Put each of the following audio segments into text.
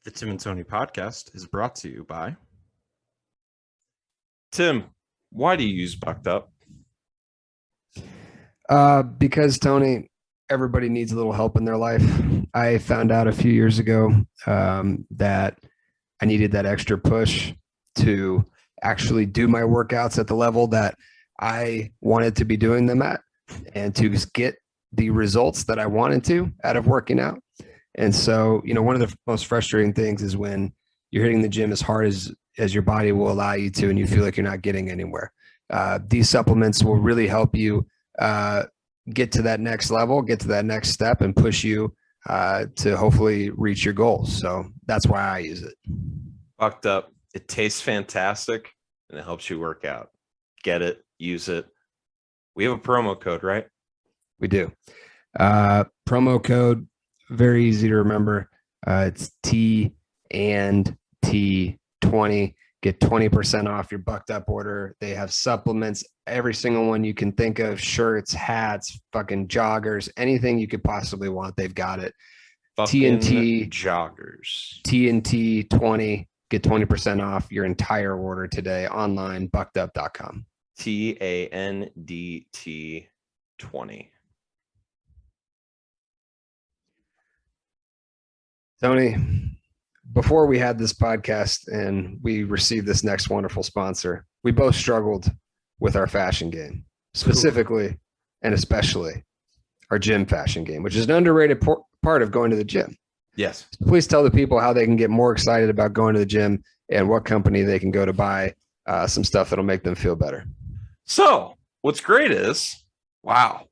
The Tim and Tony podcast is brought to you by Tim. Why do you use Bucked Up? Because Tony, everybody needs a little help in their life. I found out a few years ago that I needed that extra push to actually do my workouts at the level that I wanted to be doing them at and to get the results that I wanted to out of working out. And so, one of the most frustrating things is when you're hitting the gym as hard as your body will allow you to, and you feel like you're not getting anywhere. These supplements will really help you get to that next level, get to that next step, and push you to hopefully reach your goals. So that's why I use it. Bucked Up. It tastes fantastic and it helps you work out. Get it, use it. We have a promo code, right? We do. Promo code, very easy to remember. It's T and T20. Get 20% off your Bucked Up order. They have supplements, every single one you can think of, shirts, hats, fucking joggers, anything you could possibly want. They've got it. TNT joggers. TNT 20. Get 20% off your entire order today online, buckedup.com. TANDT 20. Tony, before we had this podcast and we received this next wonderful sponsor, we both struggled with our fashion game, specifically and especially our gym fashion game, which is an underrated part of going to the gym. Yes. So please tell the people how they can get more excited about going to the gym and what company they can go to buy some stuff that'll make them feel better. So what's great is, wow,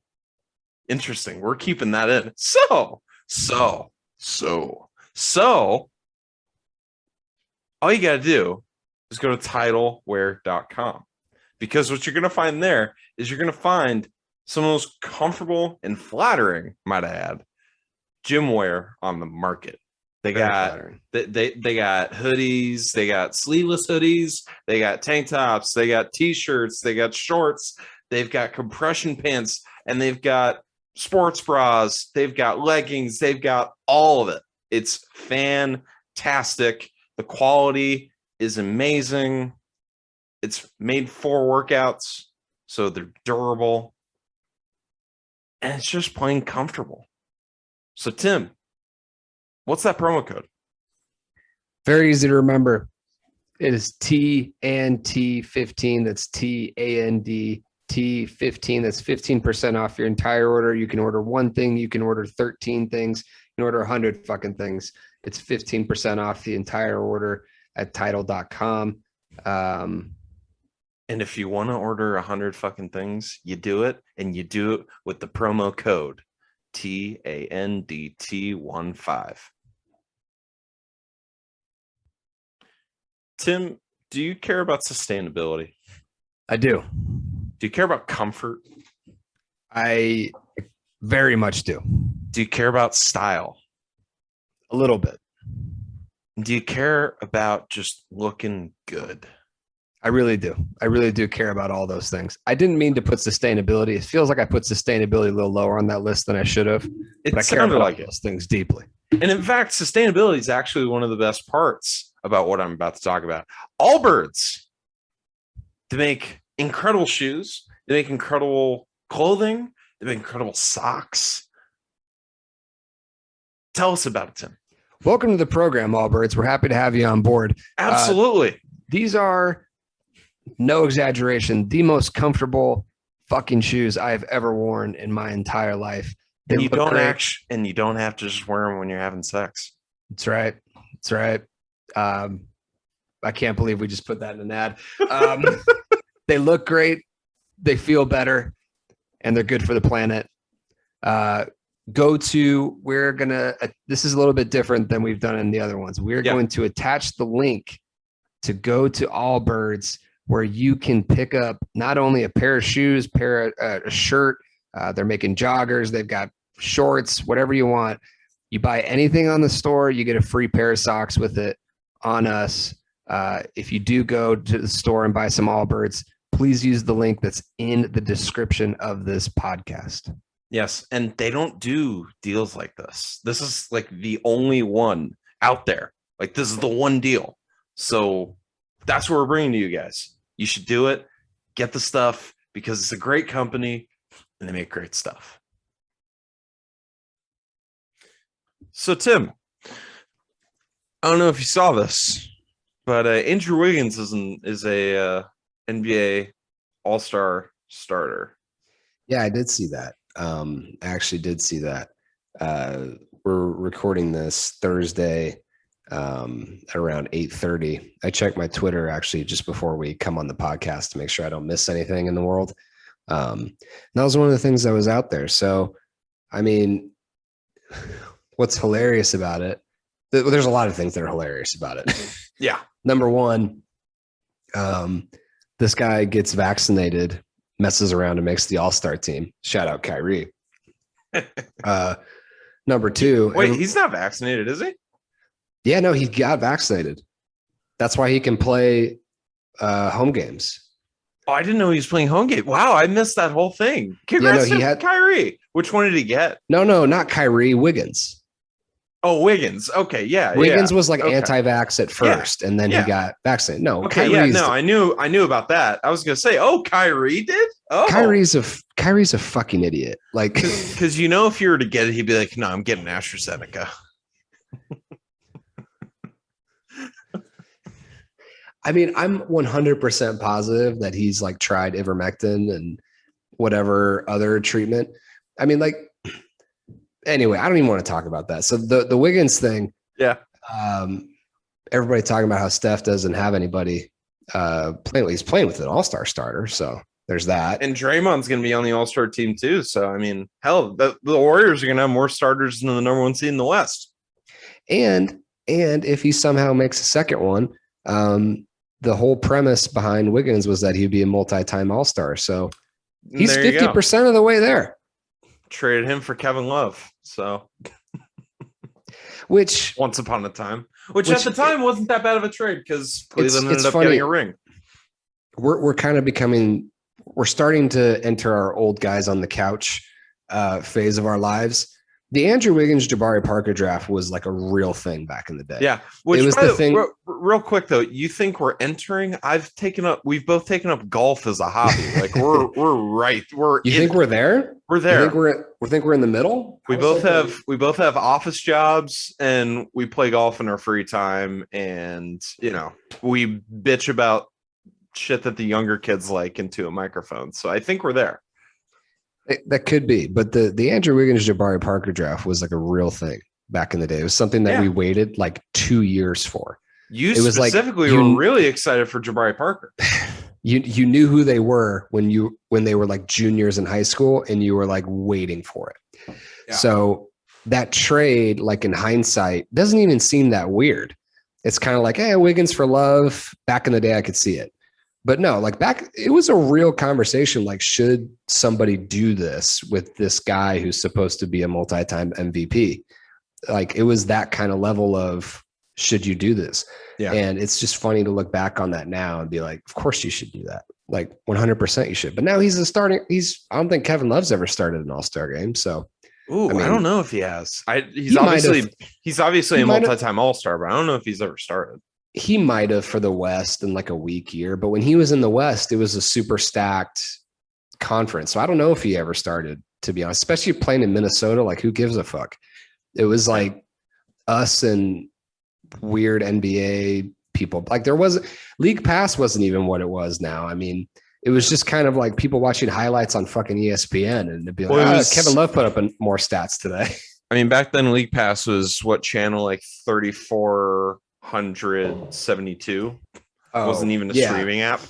interesting. We're keeping that in. So all you got to do is go to titlewear.com, because what you're going to find there is you're going to find some of the most comfortable and flattering, might I add, gym wear on the market. They got hoodies, they got sleeveless hoodies, they got tank tops, they got t-shirts, they got shorts, they've got compression pants, and they've got sports bras, they've got leggings, they've got all of it. It's fantastic. The quality is amazing. It's made for workouts, so they're durable, and it's just plain comfortable. So, Tim, what's that promo code? Very easy to remember. It is TNT15. That's TANDT15. That's 15% off your entire order. You can order one thing. You can order 13 things. You can order 100 fucking things. It's 15% off the entire order at title.com. And if you want to order 100 fucking things, you do it, and you do it with the promo code TANDT15. Tim, do you care about sustainability? I do. Do you care about comfort? I very much do. Do you care about style? A little bit. Do you care about just looking good? I really do. I really do care about all those things. I didn't mean to put sustainability. It feels like I put sustainability a little lower on that list than I should have. But I care about those things deeply. And in fact, sustainability is actually one of the best parts about what I'm about to talk about. Allbirds, they make incredible shoes. They make incredible clothing. They make incredible socks. Tell us about it, Tim. Welcome to the program, Allbirds. We're happy to have you on board. Absolutely. These are, no exaggeration, the most comfortable fucking shoes I've ever worn in my entire life. And you don't have to just wear them when you're having sex. That's right. That's right. I can't believe we just put that in an ad. They look great. They feel better, and they're good for the planet. This is a little bit different than we've done in the other ones. We're going to attach the link to go to Allbirds, where you can pick up not only a pair of shoes, a shirt. They're making joggers. They've got shorts, whatever you want. You buy anything on the store, you get a free pair of socks with it on us. If you do go to the store and buy some Allbirds, please use the link that's in the description of this podcast. Yes, and they don't do deals like this. This is like the only one out there Like, this is the one deal. So that's what we're bringing to you guys. You should do it. Get the stuff because it's a great company and they make great stuff. So, Tim, I don't know if you saw this, but Andrew Wiggins is a NBA All-Star starter. Yeah, I did see that. I actually did see that. We're recording this Thursday at around 8:30. I checked my Twitter actually just before we come on the podcast to make sure I don't miss anything in the world. That was one of the things that was out there. So, I mean, what's hilarious about it? There's a lot of things that are hilarious about it. Yeah. Number one, this guy gets vaccinated, messes around and makes the All-Star team. Shout out Kyrie. Number two. Wait, he's not vaccinated, is he? Yeah, no, he got vaccinated. That's why he can play home games. Oh, I didn't know he was playing home game. Wow, I missed that whole thing. Congrats to Kyrie. Which one did he get? No, not Kyrie, Wiggins. Oh, Wiggins. Okay, yeah. Wiggins was like anti-vax at first, and then he got vaccinated. No, okay, I knew about that. I was gonna say, oh, Kyrie did. Oh, Kyrie's a fucking idiot. Like, because if you were to get it, he'd be like, no, I'm getting AstraZeneca. I mean, I'm 100% positive that he's like tried ivermectin and whatever other treatment. I mean, like, anyway, I don't even want to talk about that. So the Wiggins thing, yeah. Everybody talking about how Steph doesn't have anybody playing. He's playing with an All-Star starter, so there's that. And Draymond's going to be on the All-Star team too. So I mean, hell, the Warriors are going to have more starters than the number one seed in the West. And if he somehow makes a second one, the whole premise behind Wiggins was that he'd be a multi-time All-Star. So he's 50% of the way there. Traded him for Kevin Love. So, which once upon a time, which at the time wasn't that bad of a trade because Cleveland ended up getting a ring. We're kind of we're starting to enter our old guys on the couch phase of our lives. The Andrew Wiggins, Jabari Parker draft was like a real thing back in the day. Yeah. Which, it was the thing. Real quick though, you think we're entering? We've both taken up golf as a hobby. Like we're right. You think we're there? We're there. We think we're in the middle? We both have office jobs and we play golf in our free time. And we bitch about shit that the younger kids like into a microphone. So I think we're there. That could be, but the Andrew Wiggins Jabari Parker draft was like a real thing back in the day. It was something that we waited like 2 years for. You specifically were really excited for Jabari Parker. You knew who they were when they were like juniors in high school, and you were like waiting for it. Yeah. So that trade, like in hindsight, doesn't even seem that weird. It's kind of like, hey, Wiggins for Love. Back in the day, I could see it. But no, like it was a real conversation. Like, should somebody do this with this guy who's supposed to be a multi-time MVP? Like, it was that kind of level of, should you do this? Yeah. And it's just funny to look back on that now and be like, of course you should do that. Like 100% you should. But now I don't think Kevin Love's ever started an All-Star game. So, I don't know if he has. He's obviously a multi-time All-Star, but I don't know if he's ever started. He might have for the West in like a weak year, but when he was in the West, it was a super stacked conference. So I don't know if he ever started, to be honest, especially playing in Minnesota. Like, who gives a fuck? It was like us and weird NBA people. Like, League Pass wasn't even what it was now. I mean, it was just kind of like people watching highlights on fucking ESPN, and it'd be like, Kevin Love put up more stats today. I mean, back then League Pass was what channel, like 3472. Wasn't even a streaming app.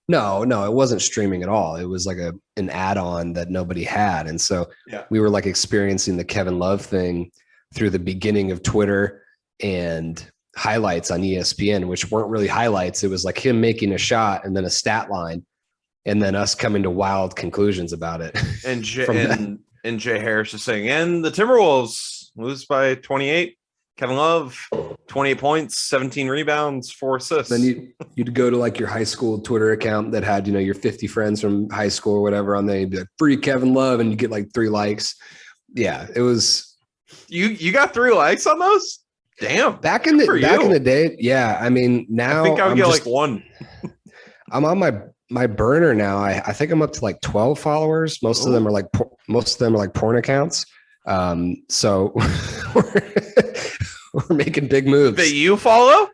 No, it wasn't streaming at all. It was like an add-on that nobody had. And so we were like experiencing the Kevin Love thing through the beginning of Twitter and highlights on ESPN, which weren't really highlights. It was like him making a shot and then a stat line and then us coming to wild conclusions about it. And Jay Harris is saying, and the Timberwolves lose by 28. Kevin Love, 28 points, 17 rebounds, 4 assists. Then you'd go to like your high school Twitter account that had, your 50 friends from high school or whatever on there. You'd be like, free Kevin Love, and you get like 3 likes. Yeah, it was. You got 3 likes on those? Damn. Back in the day, yeah. I mean, now I think I'll get like one. I'm on my burner now. I think I'm up to like 12 followers. Most of them are like porn accounts. So we're making big moves. That you follow?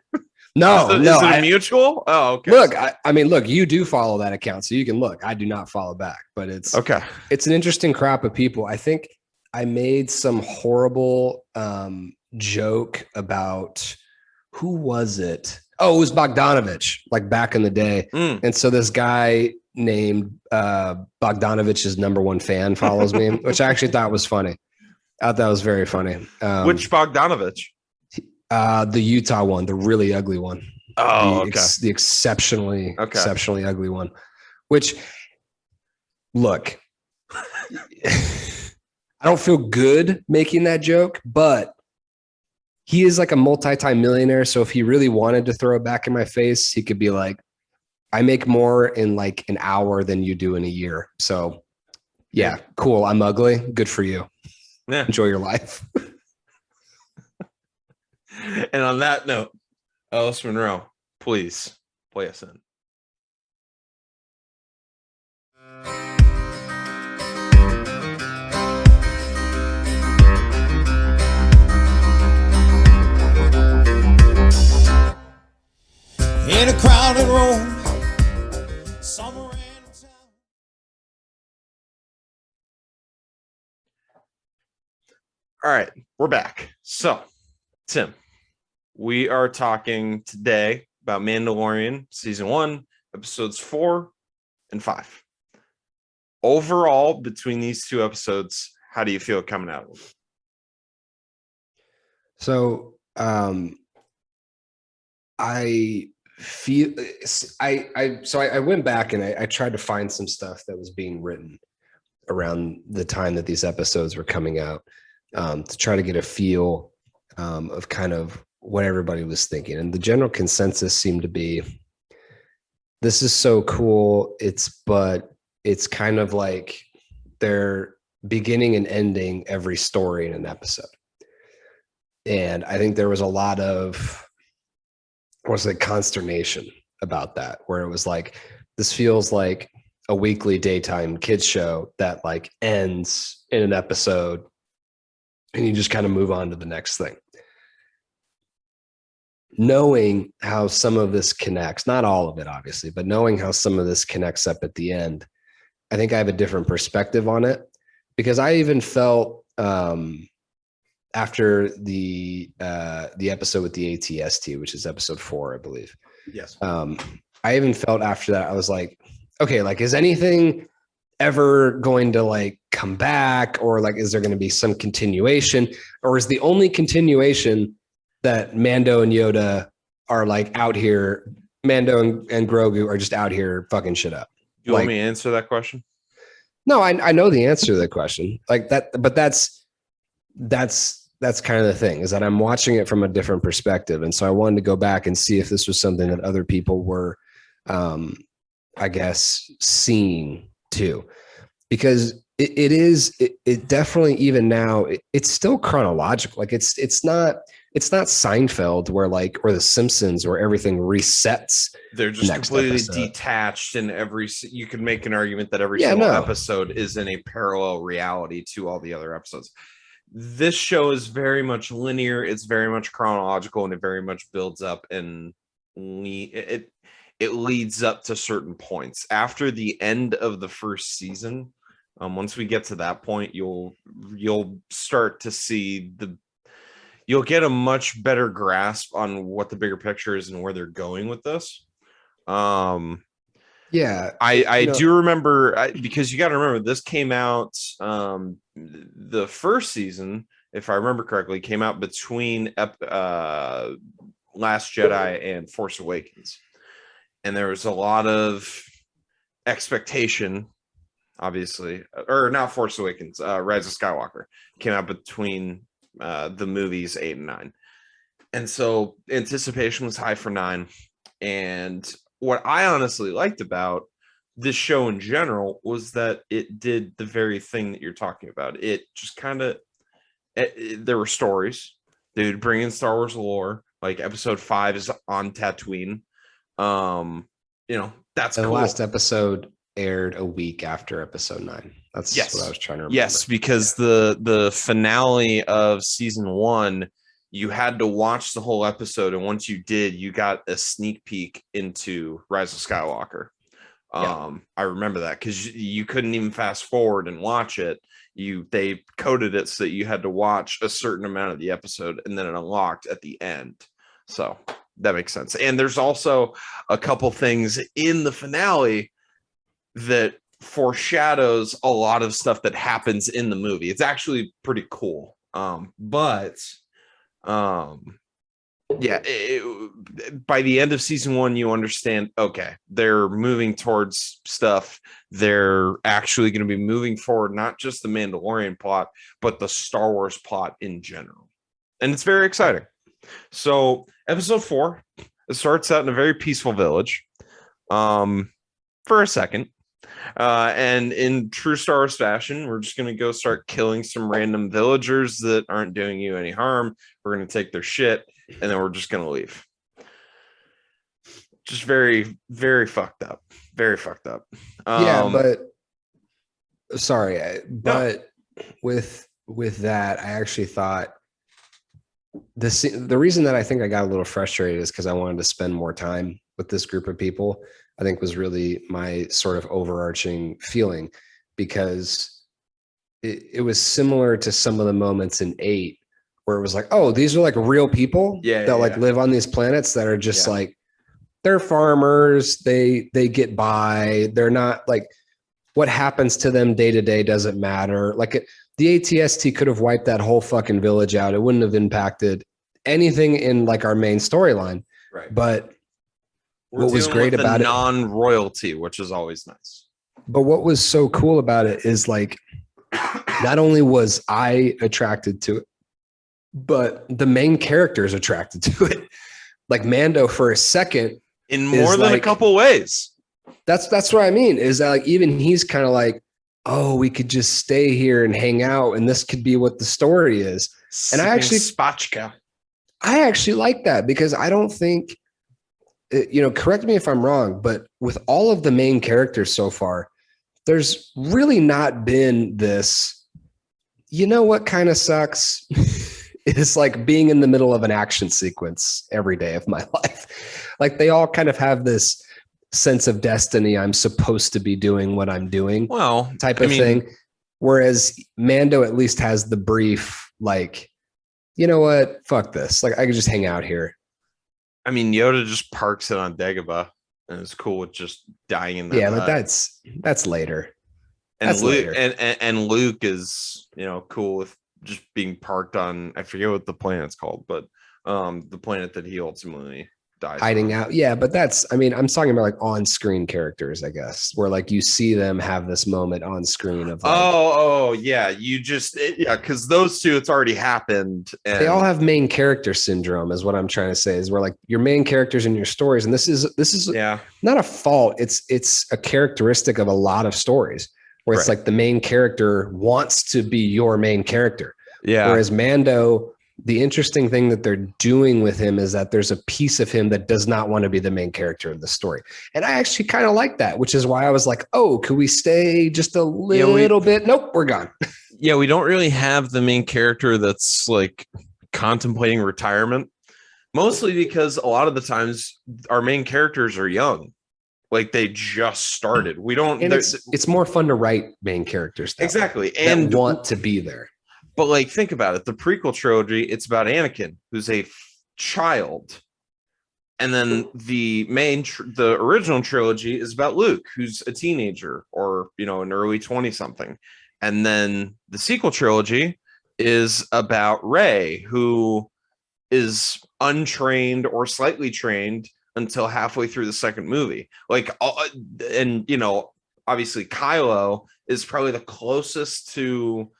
No, is it a mutual? Oh, okay. Look, I mean, look, you do follow that account, so you can look. I do not follow back, but it's okay. It's an interesting crop of people. I think I made some horrible joke about who was it? Oh, it was Bogdanovich, like back in the day. And so this guy named Bogdanovich's #1 fan follows me, which I actually thought was funny. I thought that was very funny. Which Bogdanovich? The Utah one, the really ugly one. Oh, the exceptionally ugly one. Which, look, I don't feel good making that joke, but he is like a multi-time millionaire. So if he really wanted to throw it back in my face, he could be like, I make more in like an hour than you do in a year. So yeah, cool. I'm ugly. Good for you. Yeah. Enjoy your life. And on that note, Ellis Monroe, please play us in. In a crowded room, somewhere in town. All right, we're back. So, Tim, we are talking today about Mandalorian season 1, episodes 4 and 5. Overall, between these two episodes, how do you feel coming out of it? So, I feel I went back and I tried to find some stuff that was being written around the time that these episodes were coming out, to try to get a feel of kind of what everybody was thinking. And the general consensus seemed to be, this is so cool. But it's kind of like they're beginning and ending every story in an episode. And I think there was a lot of, consternation about that, where it was like, this feels like a weekly daytime kids show that like ends in an episode and you just kind of move on to the next thing. Knowing how some of this connects, not all of it, obviously, but knowing how some of this connects up at the end, I think I have a different perspective on it, because I even felt after the episode with the ATST, which is episode 4, I believe. Yes. I even felt after that, I was like, okay, like, is anything ever going to like come back, or like, is there going to be some continuation, or is the only continuation that Mando and Yoda are like out here, Mando and Grogu are just out here fucking shit up? You want me to answer that question? No, I know the answer to the question, like that, but that's kind of the thing, is that I'm watching it from a different perspective. And so I wanted to go back and see if this was something that other people were, I guess, seeing too, because it definitely, even now, it's still chronological. Like it's not Seinfeld or The Simpsons where everything resets. They're just completely detached, and you could make an argument that every single episode is in a parallel reality to all the other episodes. This show is very much linear. It's very much chronological, and it very much builds up, and it leads up to certain points. After the end of the first season, once we get to that point, you'll start to see you'll get a much better grasp on what the bigger picture is and where they're going with this. Yeah, I do remember, because you got to remember, this came out, the first season, if I remember correctly, came out between Last Jedi and Force Awakens, and there was a lot of expectation, obviously, or not Force Awakens, Rise of Skywalker came out between the movies 8 and 9, and so anticipation was high for 9. And what I honestly liked about this show in general was that it did the very thing that you're talking about. It just kind of, there were stories, dude, bringing Star Wars lore. Like episode 5 is on Tatooine. That's The cool. last episode aired a week after episode 9. That's what I was trying to remember. Yes, because the finale of season 1, you had to watch the whole episode, and once you did, you got a sneak peek into Rise of Skywalker. I remember that because you couldn't even fast forward and watch it. They coded it so that you had to watch a certain amount of the episode, and then it unlocked at the end. So that makes sense. And there's also a couple things in the finale that foreshadows a lot of stuff that happens in the movie. It's actually pretty cool. By the end of season 1, you understand, okay, they're moving towards stuff. They're actually going to be moving forward, not just the Mandalorian plot, but the Star Wars plot in general. And it's very exciting. So episode 4, it starts out in a very peaceful village for a second. And in true Star Wars fashion, we're just going to go start killing some random villagers that aren't doing you any harm. We're going to take their shit, and then we're just going to leave. Just very, very fucked up. Very fucked up. With that, I actually thought the reason that I think I got a little frustrated is because I wanted to spend more time with this group of people. I think was really my sort of overarching feeling, because it was similar to some of the moments in 8 where it was like, oh, these are like real people that live on these planets that are just like, they're farmers. They get by. They're not like, what happens to them day to day doesn't matter. Like the ATST could have wiped that whole fucking village out. It wouldn't have impacted anything in like our main storyline. Right. But what was great about it, non-royalty, which is always nice. But what was so cool about it is like, not only was I attracted to it, but the main character is attracted to it. Like Mando for a second, in more than a couple ways. That's what I mean. Is that like even he's kind of like, oh, we could just stay here and hang out, and this could be what the story is. And I actually like that, because I don't think, correct me if I'm wrong, but with all of the main characters so far, there's really not been this, what kind of sucks is like being in the middle of an action sequence every day of my life. Like they all kind of have this sense of destiny. I'm supposed to be doing what I'm doing type of thing. Whereas Mando at least has the brief, like, you know what? Fuck this. Like I could just hang out here. I mean, Yoda just parks it on Dagobah and it's cool with just dying in the hut. But that's later. And that's Luke later. And Luke is, cool with just being parked on, I forget what the planet's called, but the planet that he ultimately dies hiding on. out. Yeah, but I'm talking about like on-screen characters, I guess, where like you see them have this moment on screen of like, because those two, it's already happened. And they all have main character syndrome, is what I'm trying to say, is where like your main characters in your stories, and this is not a fault. It's a characteristic of a lot of stories where it's like the main character wants to be your main character. Yeah. Whereas Mando, the interesting thing that they're doing with him is that there's a piece of him that does not want to be the main character of the story. And I actually kind of like that, which is why I was like, oh, could we stay just a little bit? Nope, we're gone. Yeah, we don't really have the main character that's like contemplating retirement, mostly because a lot of the times our main characters are young. Like they just started. We don't. And it's more fun to write main characters. Exactly. And want to be there. But like, think about it. The prequel trilogy, it's about Anakin, who's a child. And then the original trilogy is about Luke, who's a teenager or, an early 20-something. And then the sequel trilogy is about Rey, who is untrained or slightly trained until halfway through the second movie. Like, and, obviously Kylo is probably the closest to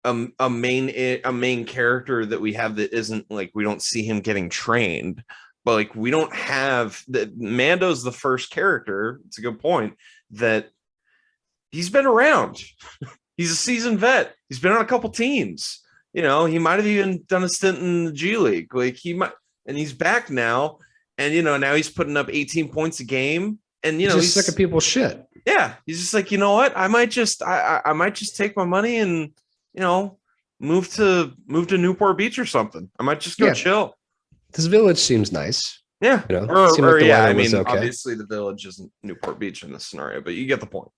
a main character that we have that isn't like, we don't see him getting trained, but like we don't have Mando's the first character. It's a good point that he's been around. He's a seasoned vet. He's been on a couple teams. He might have even done a stint in the G League. Like he might, and he's back now. And now he's putting up 18 points a game. And he's sick of people's shit. Yeah, he's just like, you know what? I might just take my money and move to Newport Beach or something. I might just go chill. This village seems nice. Yeah, obviously the village isn't Newport Beach in this scenario, but you get the point.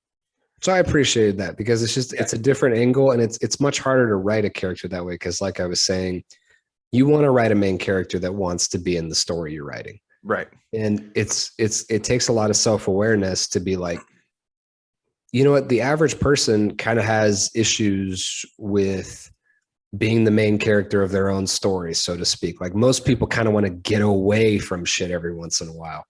So I appreciated that because it's a different angle, and it's much harder to write a character that way because, like I was saying, you want to write a main character that wants to be in the story you're writing, right? And it takes a lot of self-awareness to be like, you know what, the average person kind of has issues with being the main character of their own story, so to speak. Like most people kind of want to get away from shit every once in a while.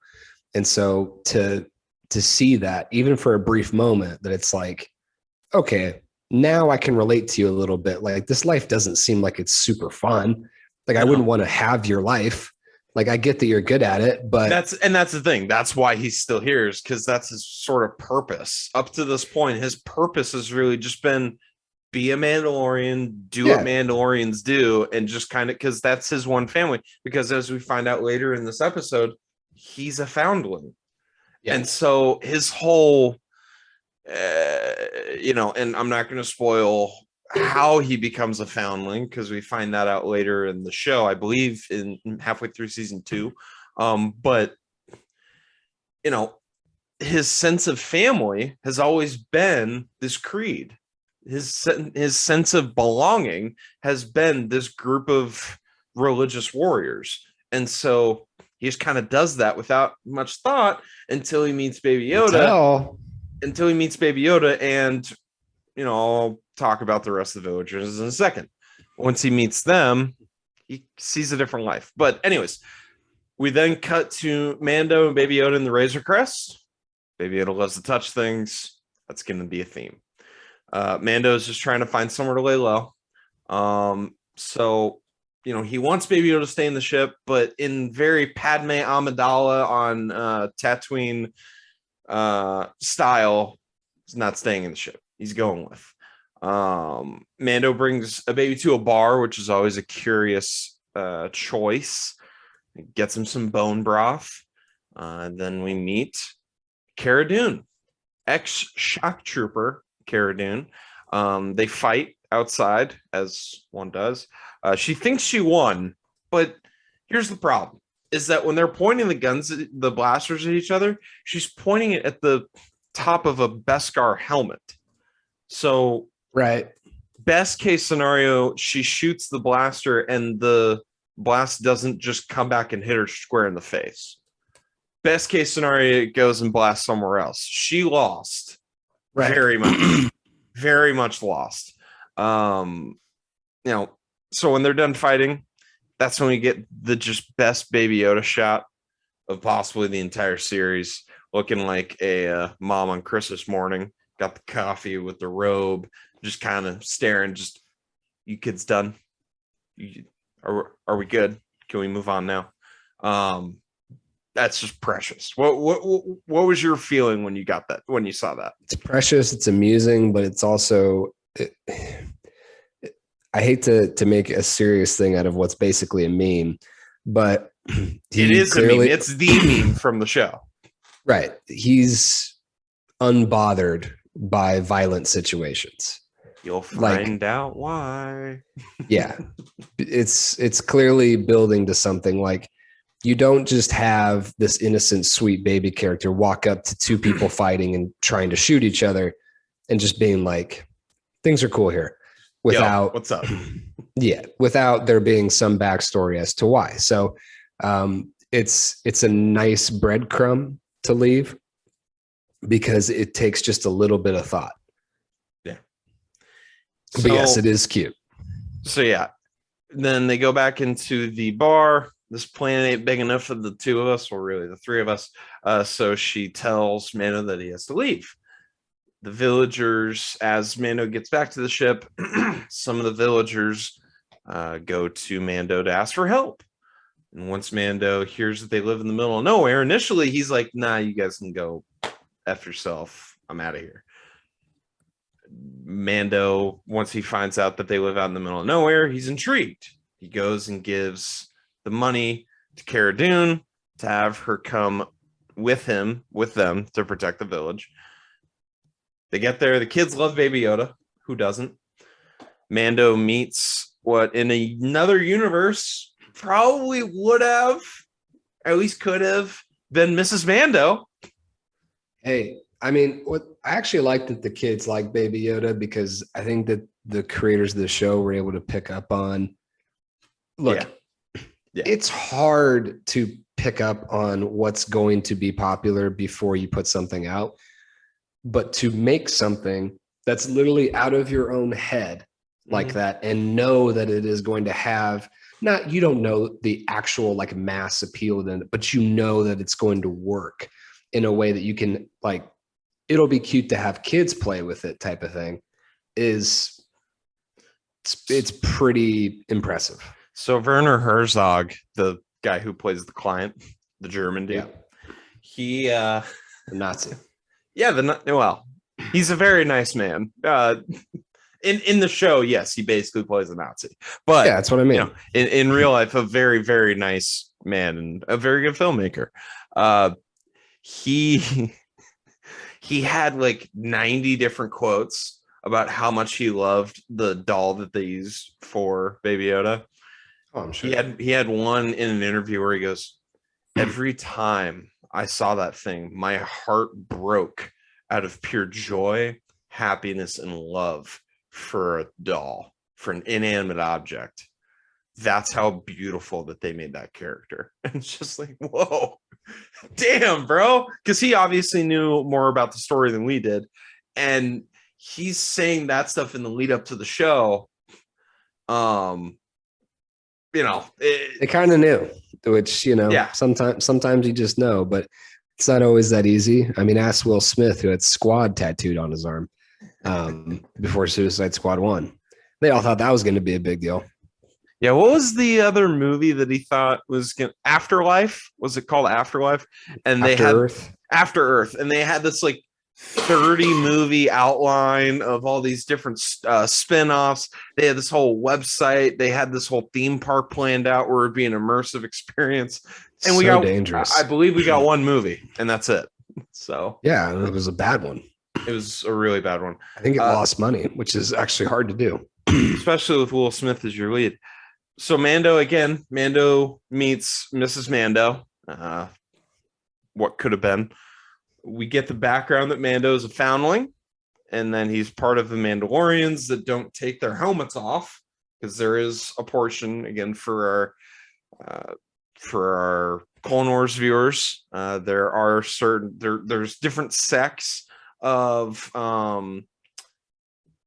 And so to see that even for a brief moment, that it's like, okay, now I can relate to you a little bit. Like this life doesn't seem like it's super fun. Like I wouldn't want to have your life. Like I get that you're good at it, but that's the thing. That's why he's still here, is because that's his sort of purpose. Up to this point, his purpose has really just been be a Mandalorian, do what Mandalorians do, and just kind of, because that's his one family. Because as we find out later in this episode, he's a foundling. Yeah. And so his whole, and I'm not going to spoil how he becomes a foundling because we find that out later in the show, I believe in halfway through season 2. But his sense of family has always been this creed. His sense of belonging has been this group of religious warriors. And so he just kind of does that without much thought until he meets Baby Yoda. And I'll talk about the rest of the villagers in a second. Once he meets them, he sees a different life. But anyways, we then cut to Mando and Baby Yoda in the Razor Crest. Baby Yoda loves to touch things. That's going to be a theme. Mando is just trying to find somewhere to lay low. So he wants Baby Yoda to stay in the ship, but in very Padme Amidala on Tatooine style, he's not staying in the ship. He's going with. Mando brings a baby to a bar, which is always a curious choice. Gets him some bone broth. Then we meet Cara Dune, ex-shock trooper Cara Dune. They fight outside, as one does. She thinks she won, but here's the problem, is that when they're pointing the blasters at each other, she's pointing it at the top of a Beskar helmet. So, right. Best case scenario, she shoots the blaster and the blast doesn't just come back and hit her square in the face. Best case scenario, it goes and blasts somewhere else. She lost. Right. Very much lost. So when they're done fighting, that's when we get the just best Baby Yoda shot of possibly the entire series, looking like a mom on Christmas morning. Got the coffee with the robe, just kind of staring. Just, you kids done? Are we good? Can we move on now? That's just precious. What was your feeling when you got that? When you saw that? It's precious. It's amusing, but it's also. I hate to make a serious thing out of what's basically a meme, but it is a meme. It's the meme from the show, right? He's unbothered by violent situations. You'll find out why. Yeah, it's clearly building to something. Like, you don't just have this innocent, sweet baby character walk up to two people fighting and trying to shoot each other and just being like, things are cool here, without what's up? Yeah, without there being some backstory as to why. So it's a nice breadcrumb to leave, because it takes just a little bit of thought. Yeah. But yes, it is cute. So yeah, then they go back into the bar. This planet ain't big enough for the two of us, or really the three of us. So she tells Mando that he has to leave. The villagers, as Mando gets back to the ship, some of the villagers go to Mando to ask for help. And once Mando hears that they live in the middle of nowhere, initially he's like, nah, you guys can go F yourself. I'm out of here. Mando, once he finds out that they live out in the middle of nowhere, he's intrigued. He goes and gives the money to Cara Dune to have her come with them to protect the village. They get there. The kids love Baby Yoda. Who doesn't? Mando meets what in another universe probably would have, at least could have, been Mrs. Mando. Hey, I mean, what I actually like that the kids like Baby Yoda, because I think that the creators of the show were able to pick up on, look, Yeah. it's hard to pick up on what's going to be popular before you put something out, but to make something that's literally out of your own head like that and know that it is going to have, not, you don't know the actual like mass appeal then, but you know that it's going to work in a way that you can, like, it'll be cute to have kids play with it type of thing, it's pretty impressive. So Werner Herzog, the guy who plays the client, the German dude, he The Nazi. well, he's a very nice man. In the show, yes, he basically plays a Nazi, but Yeah, that's what I mean. In real life, a very, very nice man and a very good filmmaker. He had like 90 different quotes about how much he loved the doll that they used for Baby Yoda. Oh, I'm sure. He had one in an interview where he goes, every time I saw that thing, my heart broke out of pure joy, happiness, and love for a doll, for an inanimate object. That's how beautiful that they made that character. And it's just like, whoa, damn, bro. Because he obviously knew more about the story than we did. And he's saying that stuff in the lead up to the show. They kind of knew, which, sometimes you just know, but it's not always that easy. I mean, ask Will Smith, who had Squad tattooed on his arm before Suicide Squad 1. They all thought that was going to be a big deal. Yeah, what was the other movie that he thought was Afterlife? Was it called Afterlife? And they had After Earth, and they had this like 30 movie outline of all these different spin-offs. They had this whole website. They had this whole theme park planned out where it'd be an immersive experience. And we got dangerous. I believe we got one movie, and that's it. So yeah, it was a bad one. It was a really bad one. I think it lost money, which is actually hard to do, especially with Will Smith as your lead. So Mando meets Mrs. Mando. What could have been. We get the background that Mando is a foundling, and then he's part of the Mandalorians that don't take their helmets off, because there is a portion, again, for our Clone Wars viewers. There's different sects of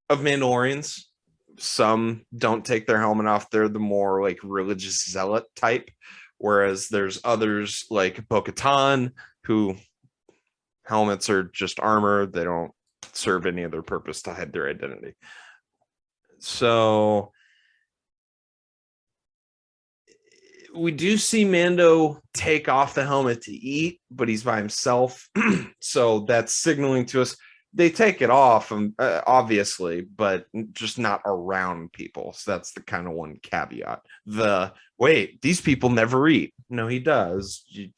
Mandalorians. Some don't take their helmet off. They're the more like religious zealot type, whereas there's others like Bo-Katan, who helmets are just armor. They don't serve any other purpose to hide their identity. So we do see Mando take off the helmet to eat, but he's by himself. So that's signaling to us they take it off, obviously, but just not around people. So that's the kind of one caveat. These people never eat. No, he does. You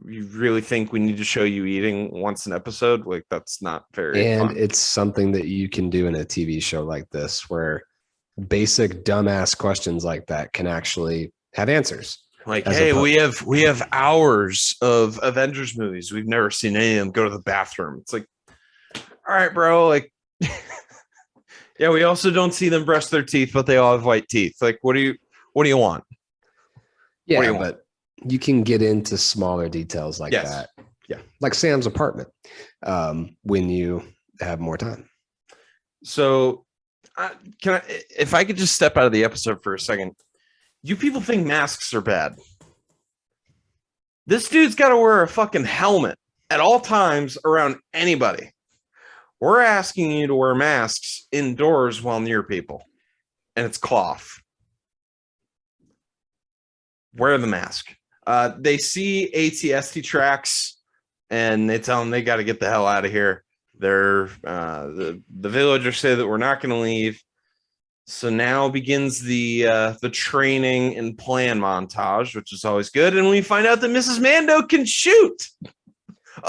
really think we need to show you eating once an episode? Like, that's not very fun. It's something that you can do in a TV show like this, where basic dumbass questions like that can actually have answers. Like, hey, we have hours of Avengers movies. We've never seen any of them go to the bathroom. It's like, all right, bro. Like, yeah, we also don't see them brush their teeth, but they all have white teeth. Like, what do you want? Yeah, but you can get into smaller details like that. Yeah, like Sam's apartment, when you have more time. So, if I could just step out of the episode for a second. You people think masks are bad. This dude's got to wear a fucking helmet at all times around anybody. We're asking you to wear masks indoors while near people, and it's cloth. Wear the mask. They see ATST tracks, and they tell them they got to get the hell out of here. They're the villagers say that we're not going to leave. So now begins the training and plan montage, which is always good. And we find out that Mrs. Mando can shoot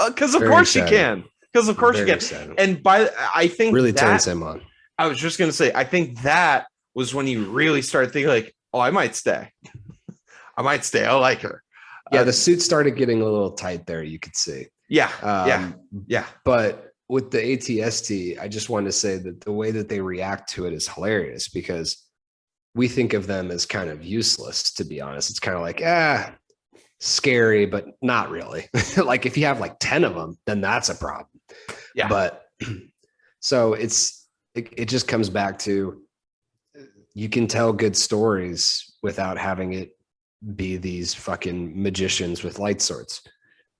because of course she can. Because of course she can. Exciting. And I think really that, turns him on. I was just going to say, I think that was when you really started thinking like, oh, I might stay. I might stay. I like her. Yeah, the suit started getting a little tight there. You could see. Yeah. But with the ATST, I just wanted to say that the way that they react to it is hilarious because we think of them as kind of useless, to be honest. It's kind of like, scary, but not really. Like if you have like 10 of them, then that's a problem. Yeah. But so it just comes back to you can tell good stories without having it be these fucking magicians with light swords.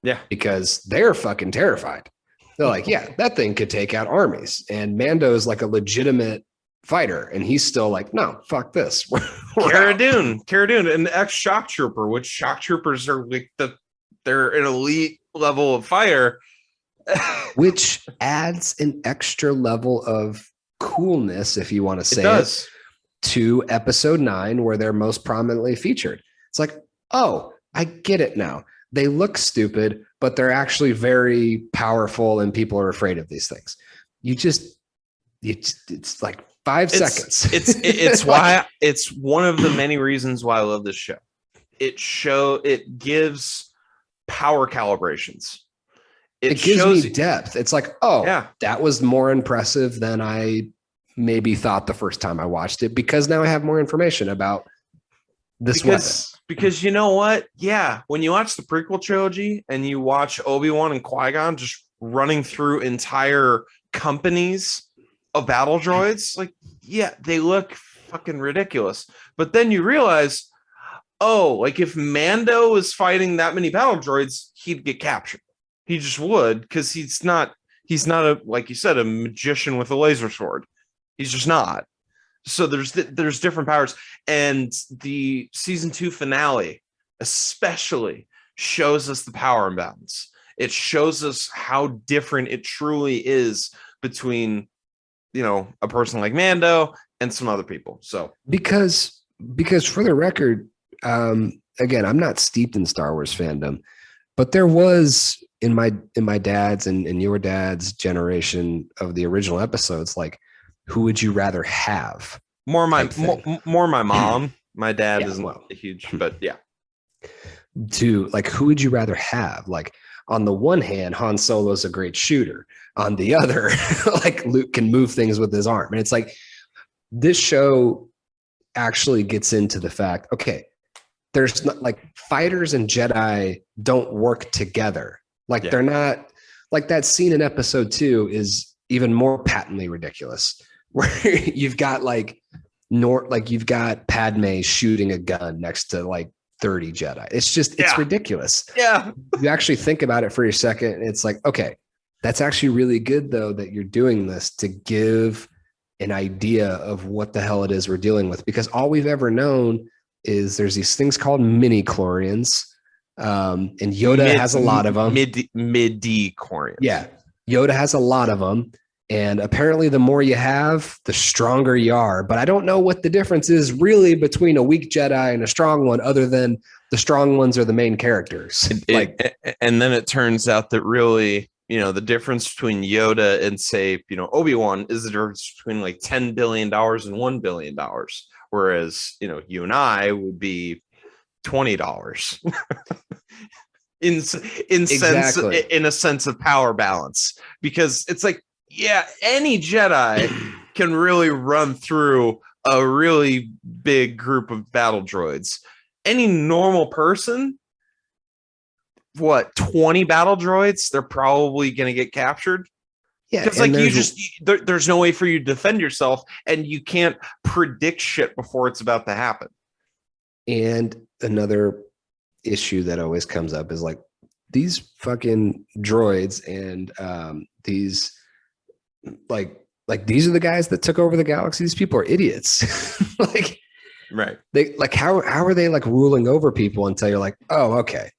Yeah. Because they're fucking terrified. They're like, yeah, that thing could take out armies. And Mando is like a legitimate fighter. And he's still like, no, fuck this. Cara Dune, an ex-shock trooper, which shock troopers are like they're an elite level of fighter. Which adds an extra level of coolness, if you want to say it, to episode 9, where they're most prominently featured. It's like, oh, I get it now. They look stupid, but they're actually very powerful and people are afraid of these things. It's like 5 seconds. It's why it's one of the many reasons why I love this show. It gives power calibrations. It gives me depth. It's like, oh, yeah, that was more impressive than I maybe thought the first time I watched it, because now I have more information about this weapon. Because you know what? Yeah, when you watch the prequel trilogy and you watch Obi-Wan and Qui-Gon just running through entire companies of battle droids, like, yeah, they look fucking ridiculous. But then you realize, oh, like if Mando was fighting that many battle droids, he'd get captured. He just would, because he's not a, like you said, a magician with a laser sword. He's just not. So there's different powers, and the season 2 finale especially shows us the power imbalance. It shows us how different it truly is between, a person like Mando and some other people. So because for the record, again, I'm not steeped in Star Wars fandom, but there was in my dad's and your dad's generation of the original episodes, like, who would you rather have? More my mom. My dad isn't a huge, but yeah. Like, who would you rather have? Like, on the one hand, Han Solo's a great shooter. On the other, like, Luke can move things with his arm. And it's like, this show actually gets into the fact, okay, there's not, like, fighters and Jedi don't work together. Like, they're not, like, that scene in episode 2 is even more patently ridiculous, where you've got you've got Padme shooting a gun next to like 30 Jedi. It's ridiculous. Yeah. You actually think about it for a second, and it's like, okay, that's actually really good though, that you're doing this to give an idea of what the hell it is we're dealing with, because all we've ever known is there's these things called midi-chlorians, and Yoda has a lot of them. Midi-chlorians. Yeah. Yoda has a lot of them. And apparently the more you have, the stronger you are. But I don't know what the difference is really between a weak Jedi and a strong one, other than the strong ones are the main characters. And then it turns out that really, the difference between Yoda and, say, Obi-Wan is the difference between like $10 billion and $1 billion. Whereas, you and I would be $20 in a sense of power balance, because it's like, yeah, any Jedi can really run through a really big group of battle droids. Any normal person, 20 battle droids, they're probably going to get captured. Yeah, because like there's no way for you to defend yourself, and you can't predict shit before it's about to happen. And another issue that always comes up is like these fucking droids and these. Like these are the guys that took over the galaxy. These people are idiots. Like, right. They like, how are they like ruling over people until you're like, oh, okay.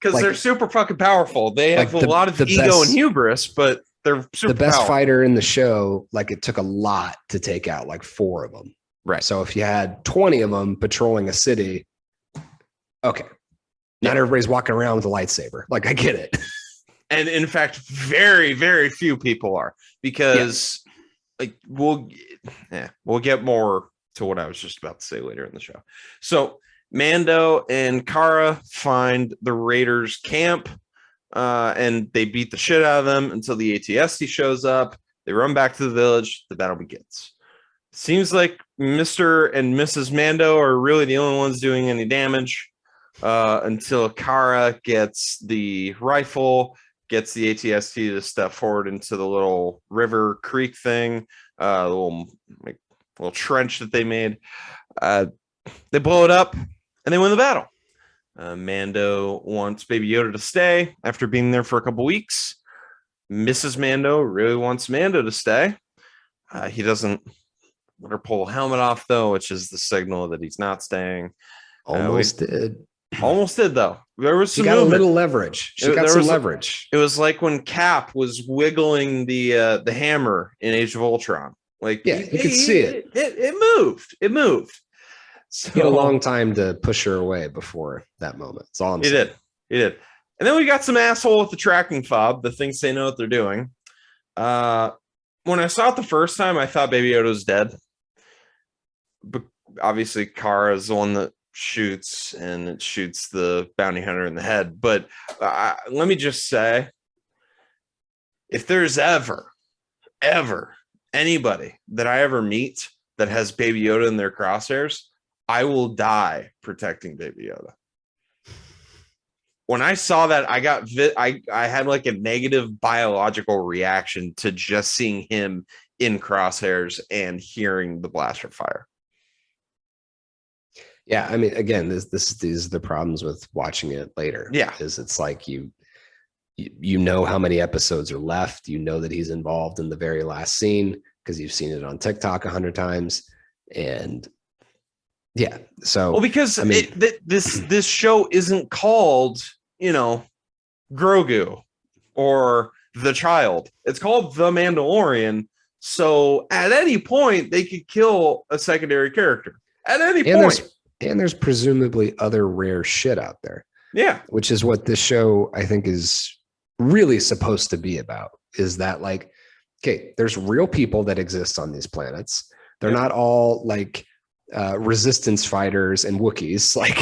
Because they're super fucking powerful. They have a lot of ego and hubris, but They're super the best powerful. fighter in the show, like it took a lot to take out, like 4 of them. Right. So if you had 20 of them patrolling a city, okay. Not everybody's walking around with a lightsaber. Like, I get it. And in fact, very, very few people are, because like we'll get more to what I was just about to say later in the show. So Mando and Cara find the Raiders camp, and they beat the shit out of them until the ATST shows up. They run back to the village. The battle begins. Seems like Mr. and Mrs. Mando are really the only ones doing any damage, until Cara gets the rifle, gets the ATST to step forward into the little river creek thing, the little trench that they made. They blow it up and they win the battle. Mando wants Baby Yoda to stay after being there for a couple weeks. Mrs. Mando really wants Mando to stay. He doesn't let her pull the helmet off, though, which is the signal that he's not staying. Almost did. Almost did, though. There was some She got movement. a little leverage. She got some leverage. It was like when Cap was wiggling the hammer in Age of Ultron. Like, yeah, you could see it. It moved. It moved. So, he had a long time to push her away before that moment. That's all I'm saying. He did. And then we got some asshole with the tracking fob that thinks they know what they're doing. When I saw it the first time, I thought Baby Yoda was dead. But obviously, Cara is the one that shoots, and it shoots the bounty hunter in the head. But let me just say, if there's ever anybody that I ever meet that has Baby Yoda in their crosshairs, I will die protecting Baby Yoda. When I saw that, I had like a negative biological reaction to just seeing him in crosshairs and hearing the blaster fire. Yeah, I mean, again, these are the problems with watching it later. Yeah, is it's like you know how many episodes are left. You know that he's involved in the very last scene because you've seen it on TikTok 100 times, and yeah. So, well, because I mean, this show isn't called, Grogu or The Child. It's called The Mandalorian. So at any point, they could kill a secondary character. At any point. And there's presumably other rare shit out there. Yeah. Which is what this show, I think, is really supposed to be about, is that, like, okay, there's real people that exist on these planets. They're not all like resistance fighters and Wookiees. Like,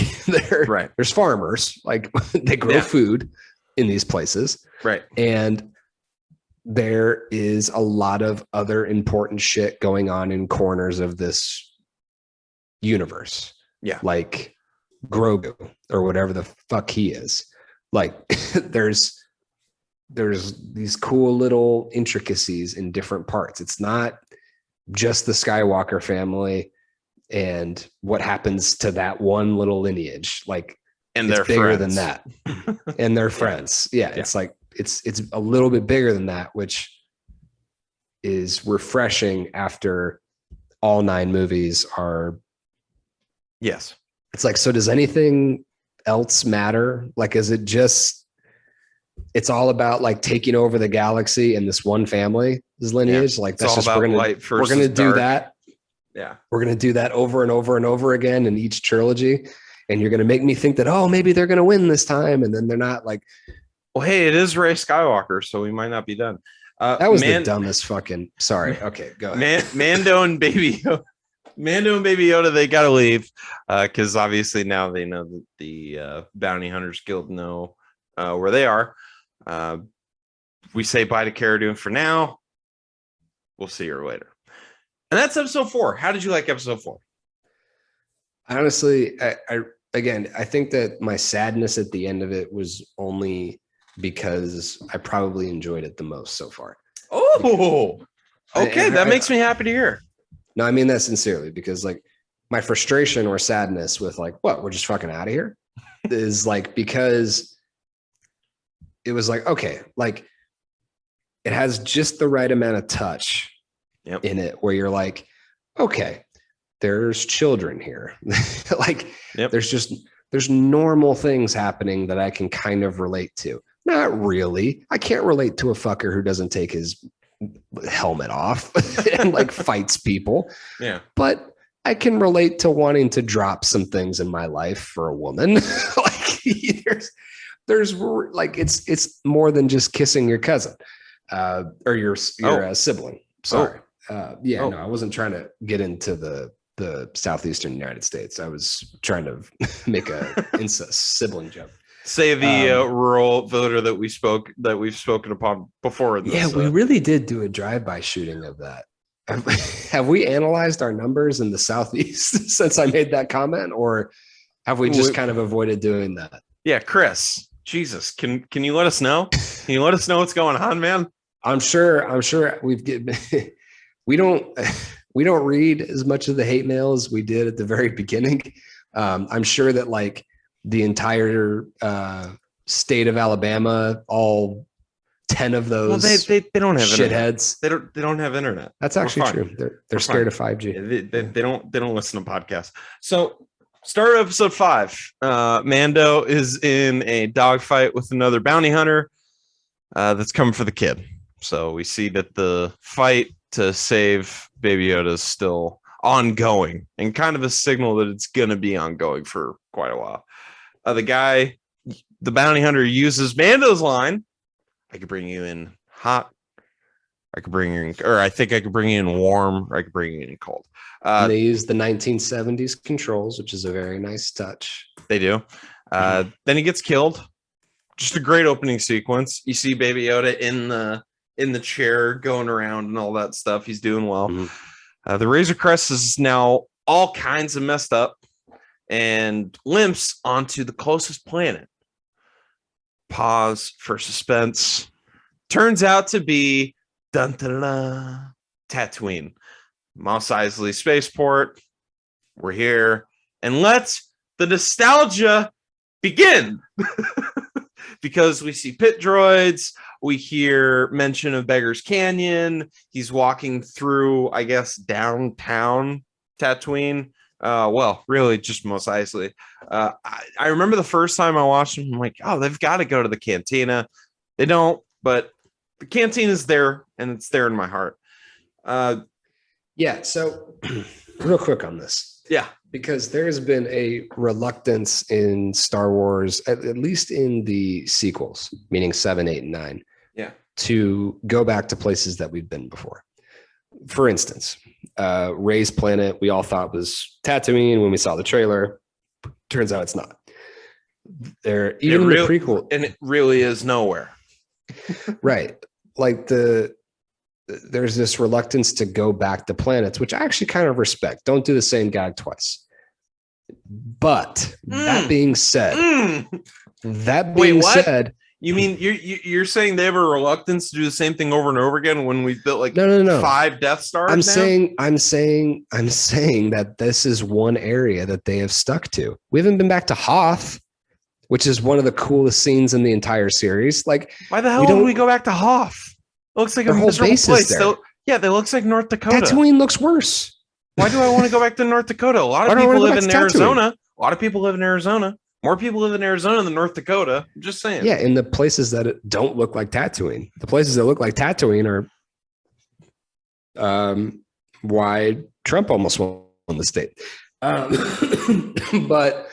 there's farmers, like they grow food in these places. Right. And there is a lot of other important shit going on in corners of this universe. Yeah. Like Grogu or whatever the fuck he is. Like there's these cool little intricacies in different parts. It's not just the Skywalker family and what happens to that one little lineage. Like, and they're bigger than that. And they're friends. Yeah. It's like, it's a little bit bigger than that, which is refreshing after all 9 movies are. Yes. It's like, so does anything else matter? Like, is it just, it's all about like taking over the galaxy and this one family's lineage? Like, that's just, we're going to do that. Yeah. We're going to do that over and over and over again in each trilogy. And you're going to make me think that, oh, maybe they're going to win this time. And then they're not. Like, well, hey, it is Rey Skywalker, so we might not be done. That was the dumbest fucking, sorry. Okay, go ahead. Mando and Baby Yoda, they got to leave because obviously now they know that the Bounty Hunters Guild know where they are. We say bye to Cara Dune for now. We'll see her later. And that's episode 4. How did you like episode 4? Honestly, I think that my sadness at the end of it was only because I probably enjoyed it the most so far. Oh, okay. That makes me happy to hear. No, I mean that sincerely, because like my frustration or sadness with like, what, we're just fucking out of here is like, because it was like, okay, like it has just the right amount of touch in it where you're like, okay, there's children here. Like there's normal things happening that I can kind of relate to. Not really. I can't relate to a fucker who doesn't take his helmet off and like fights people. Yeah. But I can relate to wanting to drop some things in my life for a woman. Like there's like it's more than just kissing your cousin or your sibling. Sorry. No, I wasn't trying to get into the southeastern United States. I was trying to make a incest sibling joke. Say the rural voter that we've spoken upon before. In this, yeah, we really did do a drive-by shooting of that. Have we analyzed our numbers in the Southeast since I made that comment, or have we just kind of avoided doing that? Yeah, Chris, Jesus, can you let us know? Can you let us know what's going on, man? I'm sure we don't read as much of the hate mail as we did at the very beginning. I'm sure that like the entire state of Alabama, all 10 of those, they don't have shitheads. Internet. They don't have internet. That's actually true. They're scared of 5G. They don't listen to podcasts. So start of episode 5. Mando is in a dogfight with another bounty hunter that's coming for the kid. So we see that the fight to save Baby Yoda is still ongoing, and kind of a signal that it's going to be ongoing for quite a while. The bounty hunter uses Mando's line. I could bring you in hot. I could bring you in, or I think I could bring you in warm, or I could bring you in cold. They use the 1970s controls, which is a very nice touch. They do. Then he gets killed. Just a great opening sequence. You see Baby Yoda in the chair going around and all that stuff. He's doing well. Mm-hmm. The Razor Crest is now all kinds of messed up and limps onto the closest planet. Pause for suspense. Turns out to be Tatooine. Mos Eisley Spaceport. We're here. And let the nostalgia begin. Because we see pit droids. We hear mention of Beggar's Canyon. He's walking through, I guess, downtown Tatooine. Well, really just Mos Eisley. I remember the first time I watched them, I'm like, oh, they've got to go to the cantina. They don't, but the cantina is there, and it's there in my heart. Yeah, so real quick on this. Yeah. Because there has been a reluctance in Star Wars, at least in the sequels, meaning 7, 8, and 9, to go back to places that we've been before. For instance, Rey's planet, we all thought was Tatooine when we saw the trailer. Turns out it's not. The prequel, and it really is nowhere. Right. Like there's this reluctance to go back to planets, which I actually kind of respect. Don't do the same gag twice. But that being said, said, you mean you're saying they have a reluctance to do the same thing over and over again when we've built like no 5 Death Stars? I'm saying that this is one area that they have stuck to. We haven't been back to Hoth, which is one of the coolest scenes in the entire series. Like, why the hell would we go back to Hoth? It looks like a miserable place. That looks like North Dakota. Tatooine looks worse. Why do I want to go back to North Dakota? A lot of people live in Arizona. A lot of people live in Arizona. More people live in Arizona than North Dakota. I'm just saying. Yeah, in the places that don't look like Tatooine. The places that look like Tatooine are why Trump almost won the state. But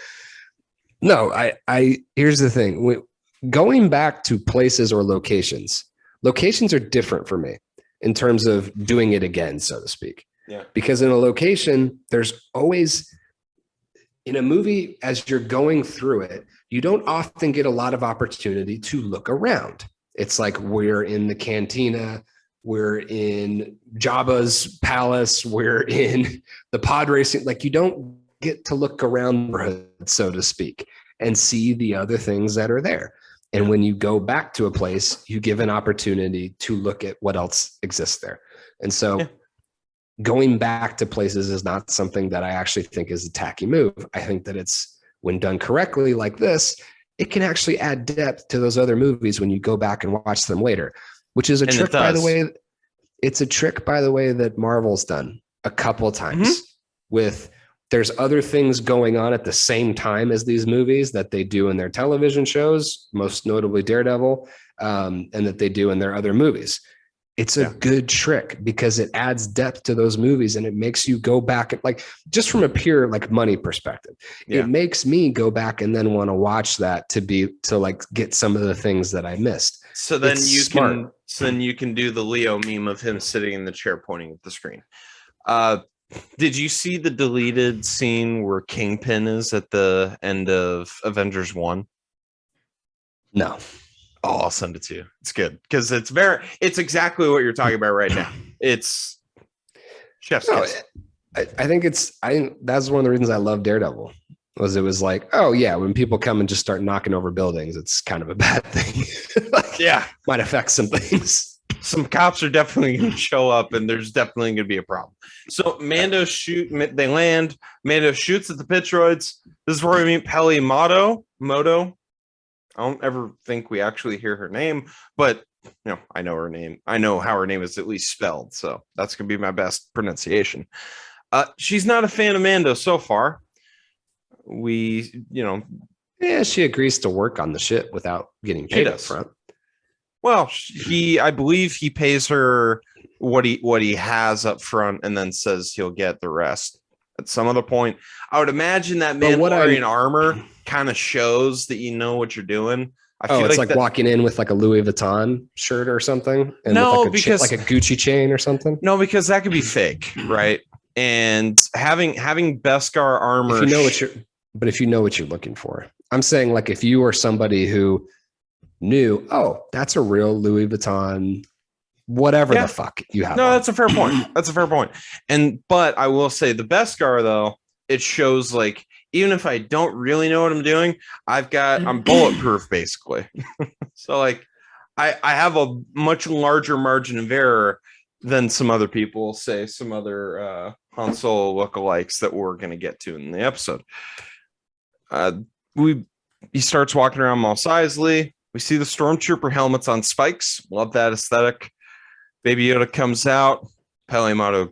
no, I here's the thing. Going back to places or locations are different for me in terms of doing it again, so to speak. Yeah. Because in a location, there's always, in a movie, as you're going through it, you don't often get a lot of opportunity to look around. It's like we're in the cantina, we're in Jabba's palace, we're in the pod racing. Like, you don't get to look around, so to speak, and see the other things that are there. And when you go back to a place, you give an opportunity to look at what else exists there. And so going back to places is not something that I actually think is a tacky move. I think that it's, when done correctly like this, it can actually add depth to those other movies when you go back and watch them later, which is a trick, by the way. It's a trick, by the way, that Marvel's done a couple of times with there's other things going on at the same time as these movies that they do in their television shows, most notably Daredevil, and that they do in their other movies. It's a good trick because it adds depth to those movies and it makes you go back and like, just from a pure like money perspective, it makes me go back and then want to watch that to like get some of the things that I missed. So then you can do the Leo meme of him sitting in the chair pointing at the screen. Did you see the deleted scene where Kingpin is at the end of Avengers 1? No. Oh, I'll send it to you. It's good because it's exactly what you're talking about right now. It's chef's kiss. I think that's one of the reasons I love Daredevil was it was like, oh yeah, when people come and just start knocking over buildings, it's kind of a bad thing. Might affect some things. Some cops are definitely going to show up and there's definitely going to be a problem. So they land, Mando shoots at the Pitroids. This is where we meet Peli Moto. I don't ever think we actually hear her name, but I know her name. I know how her name is at least spelled. So that's going to be my best pronunciation. She's not a fan of Mando so far. She agrees to work on the ship without getting paid up front. Well, I believe he pays her what he has up front and then says he'll get the rest at some other point. I would imagine that Mandalorian armor kind of shows that you know what you're doing. I feel it's like walking in with like a Louis Vuitton shirt or something. And because like a Gucci chain or something. No, because that could be fake, right? And having Beskar armor, if you know what you're looking for. I'm saying like if you are somebody who knew, oh, that's a real Louis Vuitton, whatever the fuck you have. No, that's a fair point. But I will say the Beskar though, it shows like even if I don't really know what I'm doing, I'm bulletproof basically. So like I have a much larger margin of error than some other people, say some other Han Solo lookalikes that we're going to get to in the episode. He starts walking around Mos Eisley. We see the stormtrooper helmets on spikes. Love that aesthetic. Baby Yoda comes out. Peli Moto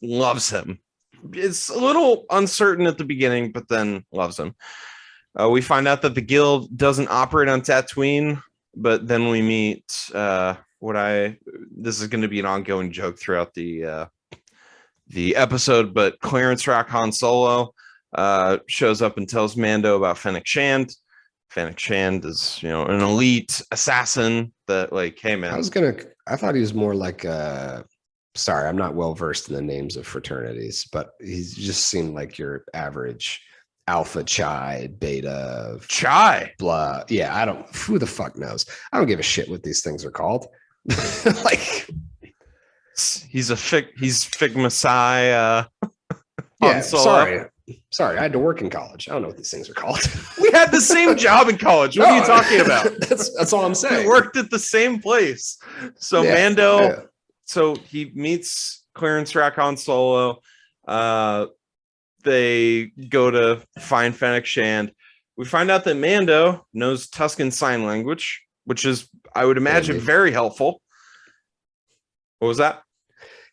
loves him. It's a little uncertain at the beginning, but then loves him. We find out that the guild doesn't operate on Tatooine, but then we meet this is going to be an ongoing joke throughout the episode, but Clarence Rock Han Solo shows up and tells Mando about Fennec Shand. Fennec Shand is, an elite assassin that like, hey man. I thought he was more like sorry, I'm not well versed in the names of fraternities, but he just seemed like your average Alpha Chi, Beta Chi, blah. Yeah, who the fuck knows? I don't give a shit what these things are called. Like he's Figma Psi. Sorry, I had to work in college. I don't know what these things are called. We had the same job in college. What are you talking about? That's all I'm saying. We worked at the same place. So Mando, so he meets Clarence Rock Han Solo. They go to find Fennec Shand. We find out that Mando knows Tusken Sign Language, which is, I would imagine, very helpful. What was that?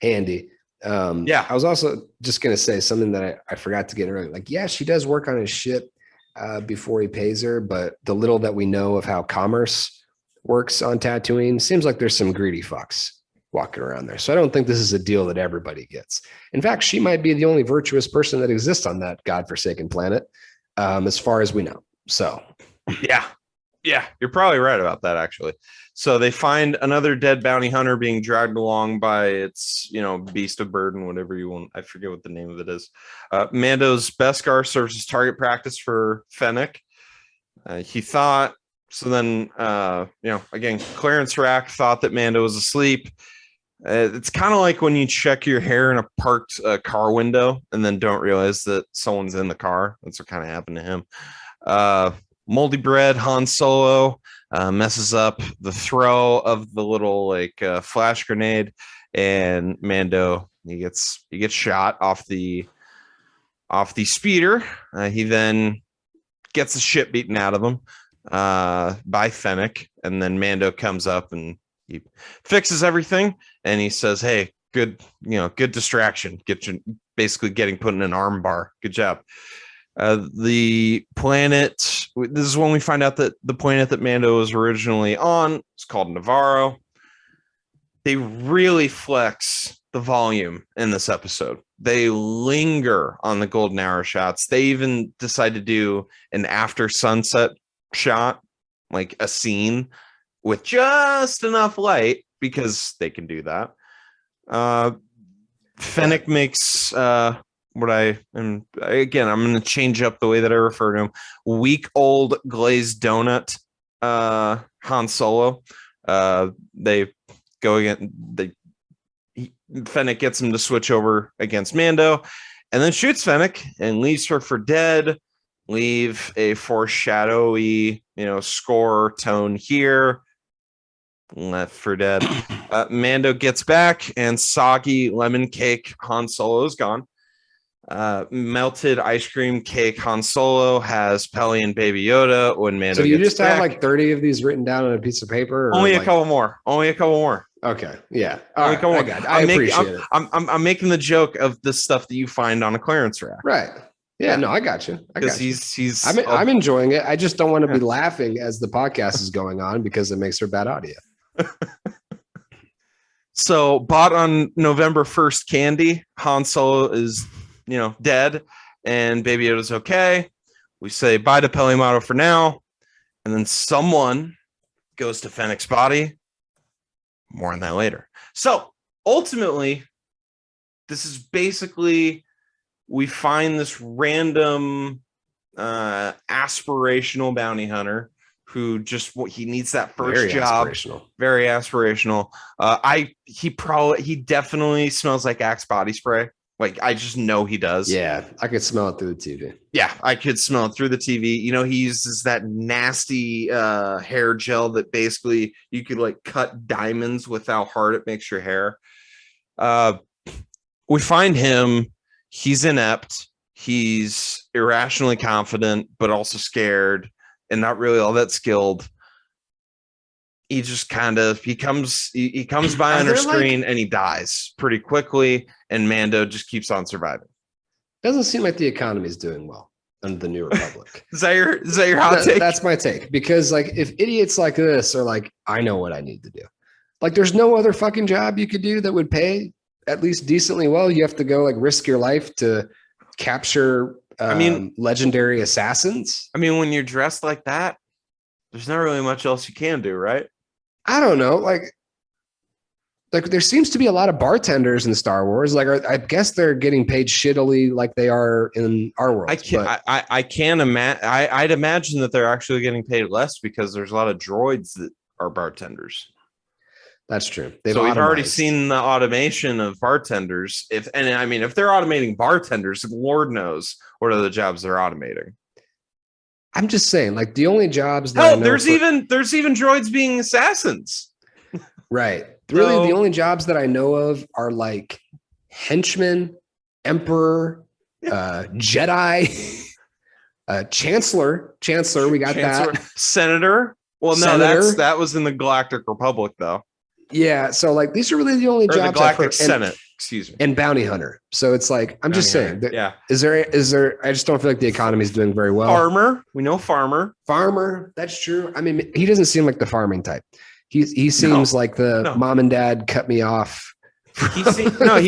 Handy. I was also just going to say something that I forgot to get earlier. Like, she does work on his ship before he pays her, but the little that we know of how commerce works on Tatooine seems like there's some greedy fucks walking around there. So I don't think this is a deal that everybody gets. In fact, she might be the only virtuous person that exists on that godforsaken planet, as far as we know. So, yeah, you're probably right about that, actually. So they find another dead bounty hunter being dragged along by its, beast of burden, whatever you want. I forget what the name of it is. Mando's Beskar serves as target practice for Fennec. He thought, so then, again, Clarence Rack thought that Mando was asleep. It's kind of like when you check your hair in a parked car window and then don't realize that someone's in the car. That's what kind of happened to him. Moldy bread Han Solo messes up the throw of the little flash grenade, and Mando he gets shot off the speeder. He then gets the shit beaten out of him by Fennec, and then Mando comes up and he fixes everything, and he says, "Hey, good distraction. basically getting put in an arm bar. Good job. The planet, this is when we find out that the planet that Mando was originally on is called Navarro. They really flex the volume in this episode. They linger on the golden hour shots. They even decide to do an after sunset shot, like a scene with just enough light, because they can do that. Fennec makes what I'm going to change up the way that I refer to him. Week old glazed donut Han Solo. They go again. Fennec gets him to switch over against Mando, and then shoots Fennec and leaves her for dead. Leave a foreshadowy, score tone here. Left for dead. Mando gets back, and soggy lemon cake Han Solo is gone. Melted ice cream cake Han Solo has Peli and Baby Yoda when Mando. So you gets just back. have like 30 of these written down on a piece of paper? Only a couple more. Okay. Yeah. All right. I appreciate it. I'm making the joke of the stuff that you find on a clearance rack. Right. Yeah. No, I got you. He's. I'm enjoying it. I just don't want to be laughing as the podcast is going on because it makes for bad audio. So bought on November 1st candy. Han Solo is, dead, and Baby Yoda's okay. We say bye to Pelimato for now, and then someone goes to Fennec's body. More on that later. So ultimately, this is basically, we find this random aspirational bounty hunter who he needs that first job. Very aspirational. He definitely smells like Axe body spray. Like, I just know he does. Yeah, I could smell it through the TV. Yeah, I could smell it through the TV. He uses that nasty hair gel that basically you could like cut diamonds with how hard it makes your hair. We find him. He's inept. He's irrationally confident, but also scared and not really all that skilled. He just he comes by on her screen and he dies pretty quickly, and Mando just keeps on surviving. Doesn't seem like the economy is doing well under the New Republic. Is that your hot take? That's my take, because like if idiots like this are like, I know what I need to do. Like there's no other fucking job you could do that would pay at least decently well. You have to go like risk your life to capture legendary assassins. I mean, when you're dressed like that, there's not really much else you can do, right? I don't know. Like there seems to be a lot of bartenders in Star Wars. Like, I guess they're getting paid shittily like they are in our world. I'd imagine that they're actually getting paid less because there's a lot of droids that are bartenders. That's true. We've already seen the automation of bartenders. If they're automating bartenders, Lord knows what other jobs they're automating. I'm just saying, like the only jobs that there's even droids being assassins. Right. Really, the only jobs that I know of are like henchman, emperor, Jedi, chancellor. We got that. Senator. Well, no, that was in the Galactic Republic, though. Yeah, so like these are really the only jobs. The Galactic Senate, excuse me. And bounty hunter. So it's like I'm just saying. Yeah. Is there? I just don't feel like the economy is doing very well. Farmer, we know farmer. Farmer, that's true. I mean, he doesn't seem like the farming type. He seems like the mom and dad cut me off. He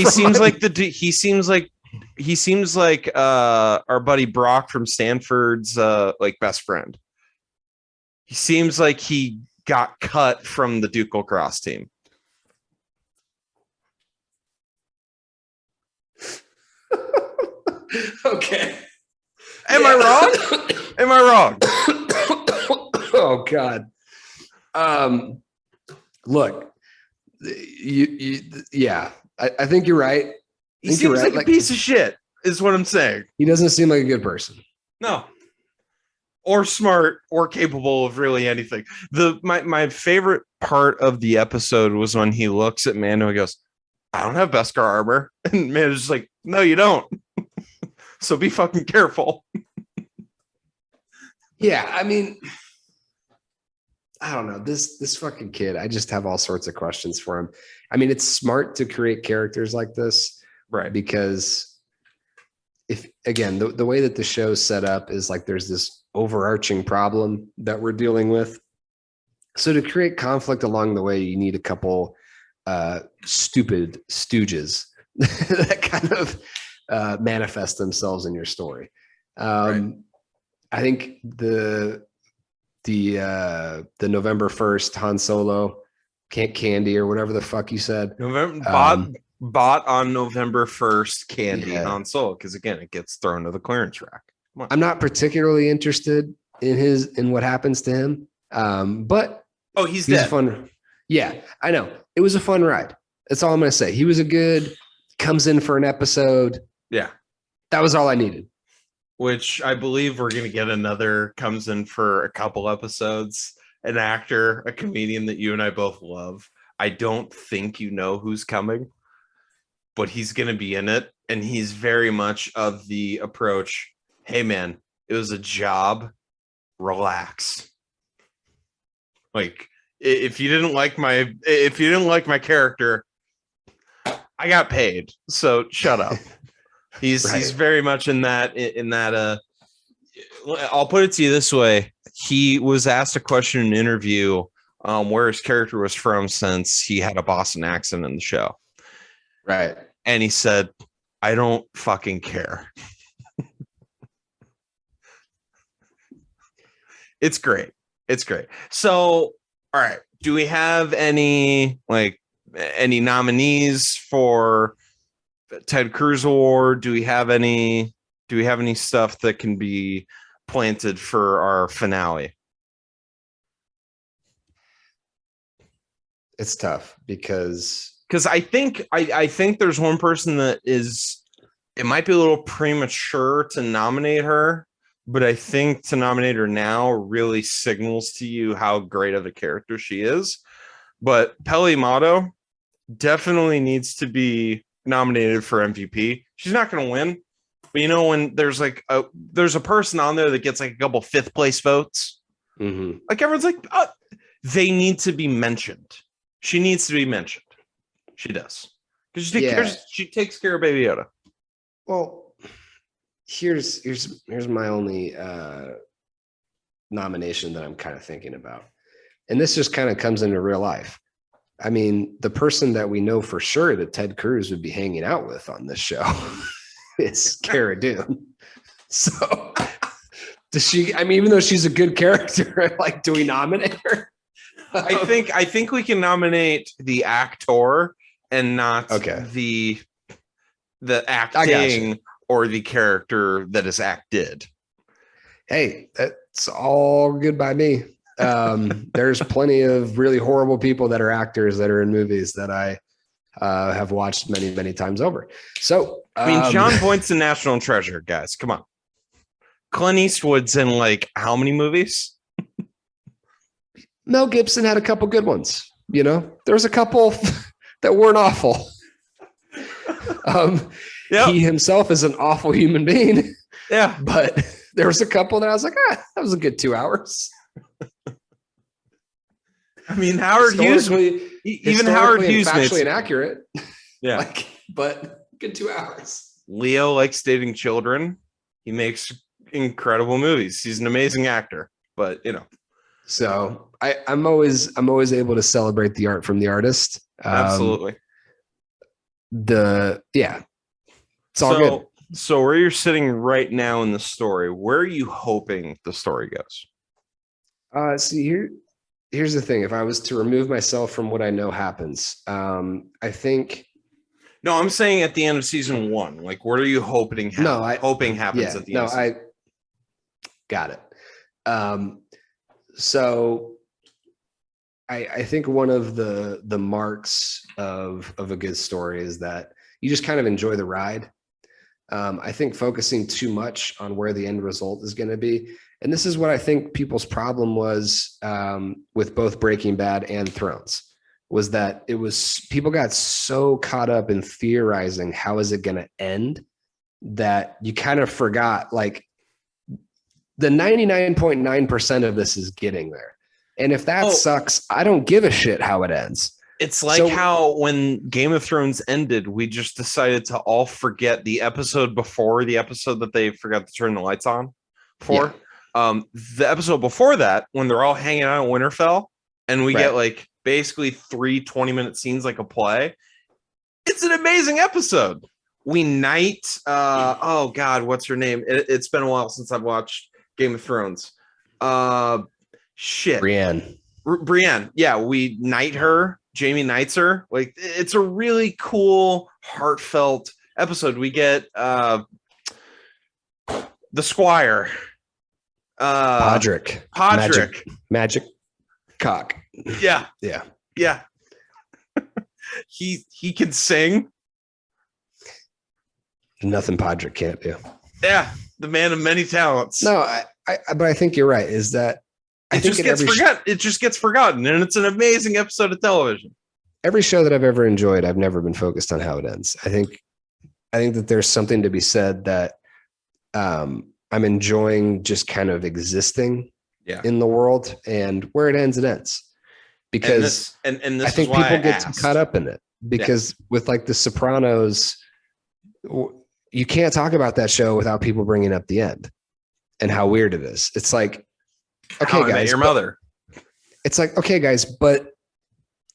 seems like our buddy Brock from Stanford's like best friend. He seems like he got cut from the Ducal Cross team. Okay. Am I wrong? Oh God. Look, I think you're right. He seems like a piece of shit, is what I'm saying. He doesn't seem like a good person. No. Or smart or capable of really anything. My favorite part of the episode was when he looks at Mando and goes, I don't have Beskar armor. And Mando's just like, no, you don't. So be fucking careful. Yeah, I mean, I don't know. This fucking kid, I just have all sorts of questions for him. I mean, it's smart to create characters like this. Right. Because if again, the way that the show's set up is like there's this overarching problem that we're dealing with. So to create conflict along the way, you need a couple stupid stooges that kind of manifest themselves in your story. Right. I think the November 1st Han Solo candy or whatever the fuck you said. Bought on November 1st candy on Solo, because again, it gets thrown to the clearance rack. I'm not particularly interested in what happens to him. But he's dead. Fun. Yeah, I know. It was a fun ride. That's all I'm gonna say. He was comes in for an episode. Yeah. That was all I needed. Which I believe we're gonna get another comes in for a couple episodes. An actor, a comedian that you and I both love. I don't think you know who's coming, but he's going to be in it. And he's very much of the approach. Hey man, it was a job. Relax. Like if you didn't like my character, I got paid. So shut up. He's very much in that. I'll put it to you this way. He was asked a question in an interview where his character was from, since he had a Boston accent in the show. Right. And he said, I don't fucking care. It's great. It's great. So, all right. Do we have any nominees for Ted Cruz Award? Do we have any stuff that can be planted for our finale? It's tough because I think there's one person that it might be a little premature to nominate her, but I think to nominate her now really signals to you how great of a character she is. But Peli Motto definitely needs to be nominated for MVP. She's not going to win, but when there's there's a person on there that gets like a couple fifth place votes, like everyone's like, they need to be mentioned. She needs to be mentioned. She does, because she takes care of Baby Yoda. Well, here's my only nomination that I'm kind of thinking about, and this just kind of comes into real life. I mean, the person that we know for sure that Ted Cruz would be hanging out with on this show is Cara Dune. So does she? I mean, even though she's a good character, like, do we nominate her? I think we can nominate the actor and not the acting or the character that is acted. Hey, that's all good by me. There's plenty of really horrible people that are actors that are in movies that I have watched many, many times over. So, I mean, John Boyd's a national treasure, guys. Come on. Clint Eastwood's in how many movies? Mel Gibson had a couple good ones. There was a couple that weren't awful. He himself is an awful human being. Yeah. But there was a couple that I was like, that was a good 2 hours. I mean, Howard Hughes, even Howard Hughes, factually inaccurate. Yeah. But good 2 hours. Leo likes dating children. He makes incredible movies. He's an amazing actor, but So I'm always able to celebrate the art from the artist. Absolutely. It's all good. So where you're sitting right now in the story, where are you hoping the story goes? See, here's the thing. If I was to remove myself from what I know happens, I think. No, I'm saying at the end of season 1. Like, what are you hoping? Hoping happens at the end. I got it. So I think one of the marks of a good story is that you just kind of enjoy the ride. I think focusing too much on where the end result is going to be. And this is what I think people's problem was with both Breaking Bad and Thrones, was that people got so caught up in theorizing how is it going to end that you kind of forgot the 99.9% of this is getting there. And if that sucks, I don't give a shit how it ends. It's like So- how when Game of Thrones ended, we just decided to all forget the episode before the episode that they forgot to turn the lights on for. The episode before that, when they're all hanging out in Winterfell, and we get like basically 3 20-minute scenes like a play. It's an amazing episode. We knight oh god, what's her name? It's been a while since I've watched Game of Thrones. Brienne. Yeah, we knight her. Jamie knights her. Like, it's a really cool, heartfelt episode. We get the Squire. Podrick. Magic cock. Yeah. Yeah. Yeah. He can sing. Nothing Podrick can't do. Yeah, the man of many talents. No, but I think you're right. Is that it just gets forgotten, and it's an amazing episode of television. Every show that I've ever enjoyed, I've never been focused on how it ends. I think that there's something to be said that I'm enjoying just kind of existing in the world, and where it ends, it ends. Because and this I think is why people I get asked. too caught up in it. Because with like The Sopranos, you can't talk about that show without people bringing up the end and how weird it is. It's like, okay, How I Met guys, Your Mother. It's like, okay, guys, but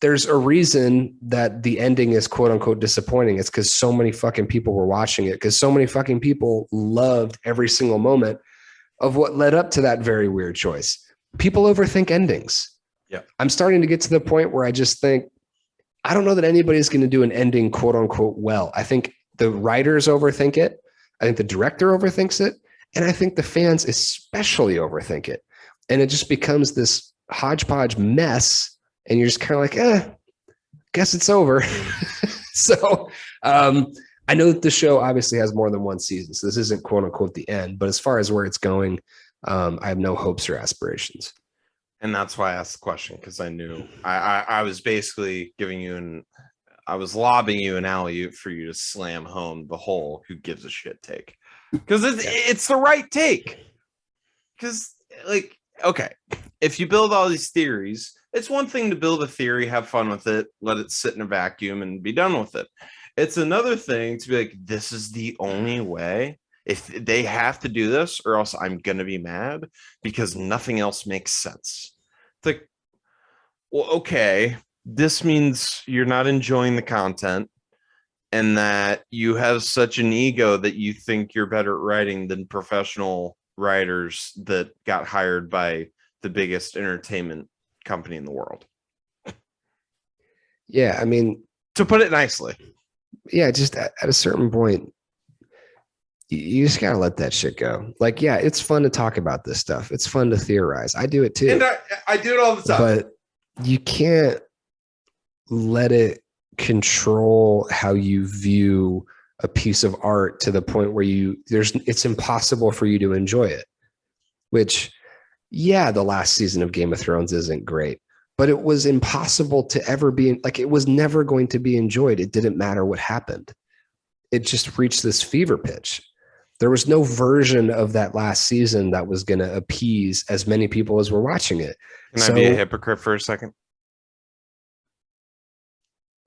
there's a reason that the ending is quote unquote disappointing. It's because so many fucking people were watching it, because so many fucking people loved every single moment of what led up to that very weird choice. People overthink endings. Yeah. I'm starting to get to the point where I just think, I don't know that anybody's going to do an ending quote unquote well. I think the writers overthink it. I think the director overthinks it. And I think the fans especially overthink it. And it just becomes this hodgepodge mess. And you're just kind of like, guess it's over. So I know that the show obviously has more than one season. So this isn't quote unquote the end. But as far as where it's going, I have no hopes or aspirations. And that's why I asked the question, because I knew I was basically giving you I was lobbing you an alley-oop for you to slam home the whole "who gives a shit" take, because it's the right take. Because, like, okay, if you build all these theories, it's one thing to build a theory, have fun with it, let it sit in a vacuum, and be done with it. It's another thing to be like, this is the only way. If they have to do this, or else I'm going to be mad, because nothing else makes sense. It's like, well, okay, this means you're not enjoying the content, and that you have such an ego that you think you're better at writing than professional writers that got hired by the biggest entertainment company in the world. Yeah, I mean, to put it nicely. Yeah, just at a certain point, you just gotta let that shit go. Like, yeah, it's fun to talk about this stuff. It's fun to theorize. I do it too. And I do it all the time. But you can't let it control how you view a piece of art to the point where it's impossible for you to enjoy it. Which, yeah, the last season of Game of Thrones isn't great, but it was impossible to ever be like, it was never going to be enjoyed. It didn't matter what happened. It just reached this fever pitch. There was no version of that last season that was going to appease as many people as were watching it. Can I be a hypocrite for a second?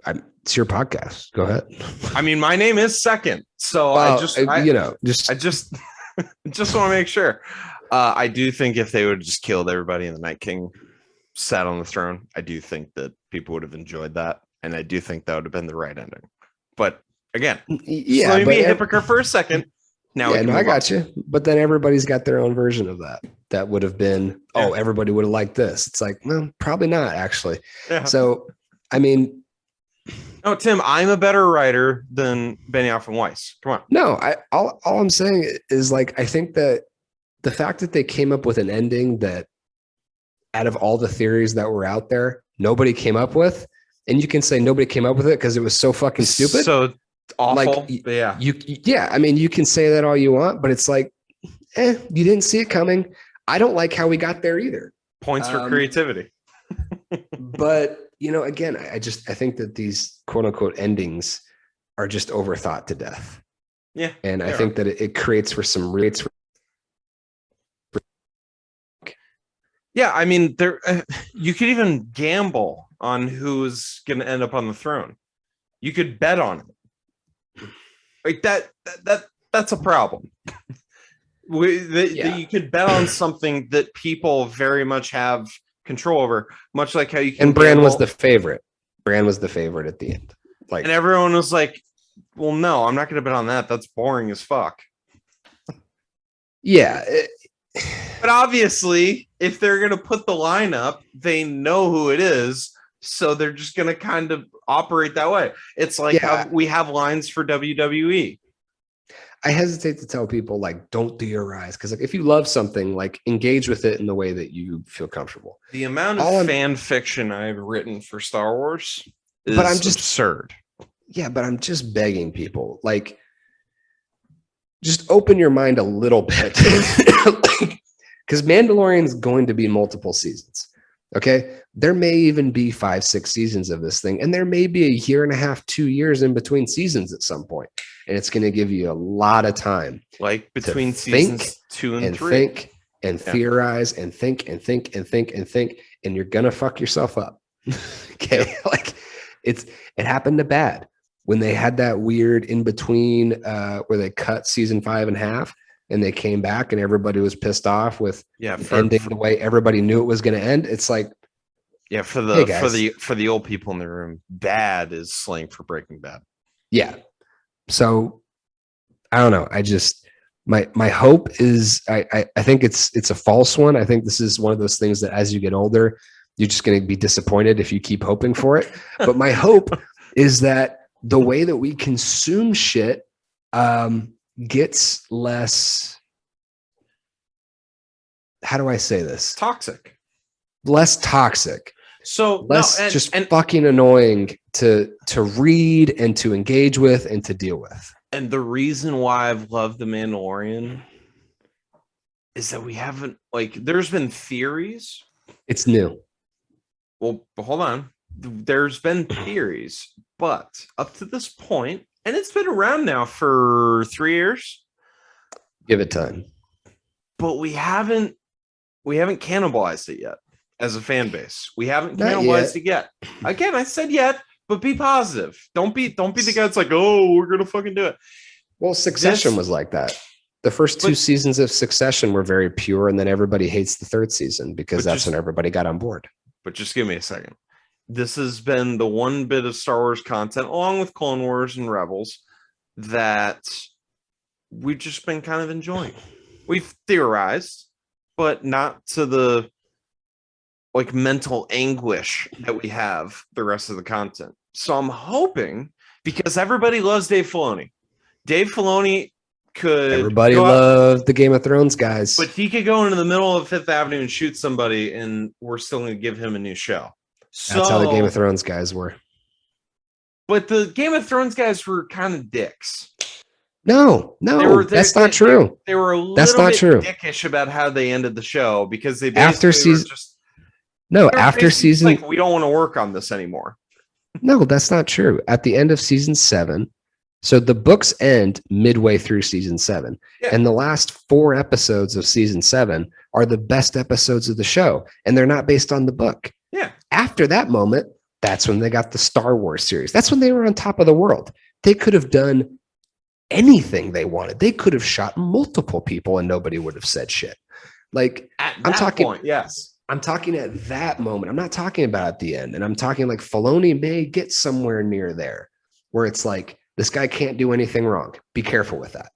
It's your podcast. Go ahead. I mean, my name is second, so I just want to make sure. I do think if they would have just killed everybody and the Night King sat on the throne, I do think that people would have enjoyed that, and I do think that would have been the right ending. But again, yeah, let me be a hypocrite for a second. Now, yeah, no, I got you. But then everybody's got their own version of that. That would have been, everybody would have liked this. It's like, well, probably not actually. Yeah. So, I mean, no, Tim, I'm a better writer than Benioff and Weiss. Come on. No, all I'm saying is, like, I think that the fact that they came up with an ending that out of all the theories that were out there, nobody came up with, and you can say nobody came up with it because it was so fucking stupid. So awful. Like, yeah. I mean, you can say that all you want, but it's like, you didn't see it coming. I don't like how we got there either. Points for creativity. But, again, I think that these quote unquote endings are just overthought to death. Yeah. And I think that it creates for some rates. Yeah, I mean, there you could even gamble on who's going to end up on the throne. You could bet on it. Like that's a problem. You could bet on something that people very much have control over, much like how you can. And Bran was the favorite. Bran was the favorite at the end. Like, and everyone was like, "Well, no, I'm not going to bet on that. That's boring as fuck." Yeah. But obviously, if they're going to put the line up, they know who it is. So they're just going to kind of operate that way. It's like how we have lines for WWE. I hesitate to tell people, like, don't theorize. Because like, if you love something, like, engage with it in the way that you feel comfortable. The amount of fan fiction I've written for Star Wars is absurd. Yeah, but I'm just begging people, like, just open your mind a little bit. Because Mandalorian's going to be multiple seasons. Okay. There may even be 5-6 seasons of this thing. And there may be 1.5 2 years in between seasons at some point. And it's going to give you a lot of time. Like between seasons 2 and 3. Think and theorize and think and think and think and think. And you're going to fuck yourself up. Okay. Like it happened to Bad when they had that weird in between where they cut season 5 in half. And they came back and everybody was pissed off with ending the way everybody knew it was going to end. It's like, yeah, for the old people in the room, Bad is slang for Breaking Bad. Yeah. So I don't know. I just, my hope is, I think it's a false one. I think this is one of those things that as you get older, you're just going to be disappointed if you keep hoping for it. But my hope is that the way that we consume shit, gets less, how do I say this? Toxic. Less toxic. So less fucking annoying to read and to engage with and to deal with. And the reason why I've loved The Mandalorian is that we haven't, like, there's been theories. It's new. Well, hold on. There's been theories, but up to this point, and it's been around now for 3 years. Give it time. But we haven't cannibalized it yet as a fan base. We haven't cannibalized it yet. Again, I said yet, but be positive. Don't be the guy that's like, oh, we're gonna fucking do it. Well, Succession was like that. The first 2 seasons of Succession were very pure, and then everybody hates the 3rd season because that's when everybody got on board. But just give me a second. This has been the one bit of Star Wars content, along with Clone Wars and Rebels, that we've just been kind of enjoying. We've theorized, but not to the like mental anguish that we have the rest of the content. So I'm hoping, because everybody loves Dave Filoni. Dave Filoni could... Everybody loved the Game of Thrones guys. But he could go into the middle of Fifth Avenue and shoot somebody, and we're still going to give him a new show. That's how the Game of Thrones guys were. But the Game of Thrones guys were kind of dicks. No, that's not true. They were a little bit dickish about how they ended the show because they after season like, we don't want to work on this anymore. No, that's not true. At the end of season 7, so the books end midway through season 7, and the last 4 episodes of season 7 are the best episodes of the show, and they're not based on the book. Yeah. After that moment, that's when they got the Star Wars series. That's when they were on top of the world. They could have done anything they wanted. They could have shot multiple people and nobody would have said shit. Like, I'm talking point, yes. I'm talking at that moment. I'm not talking about at the end. And I'm talking like Filoni may get somewhere near there where it's like, this guy can't do anything wrong. Be careful with that.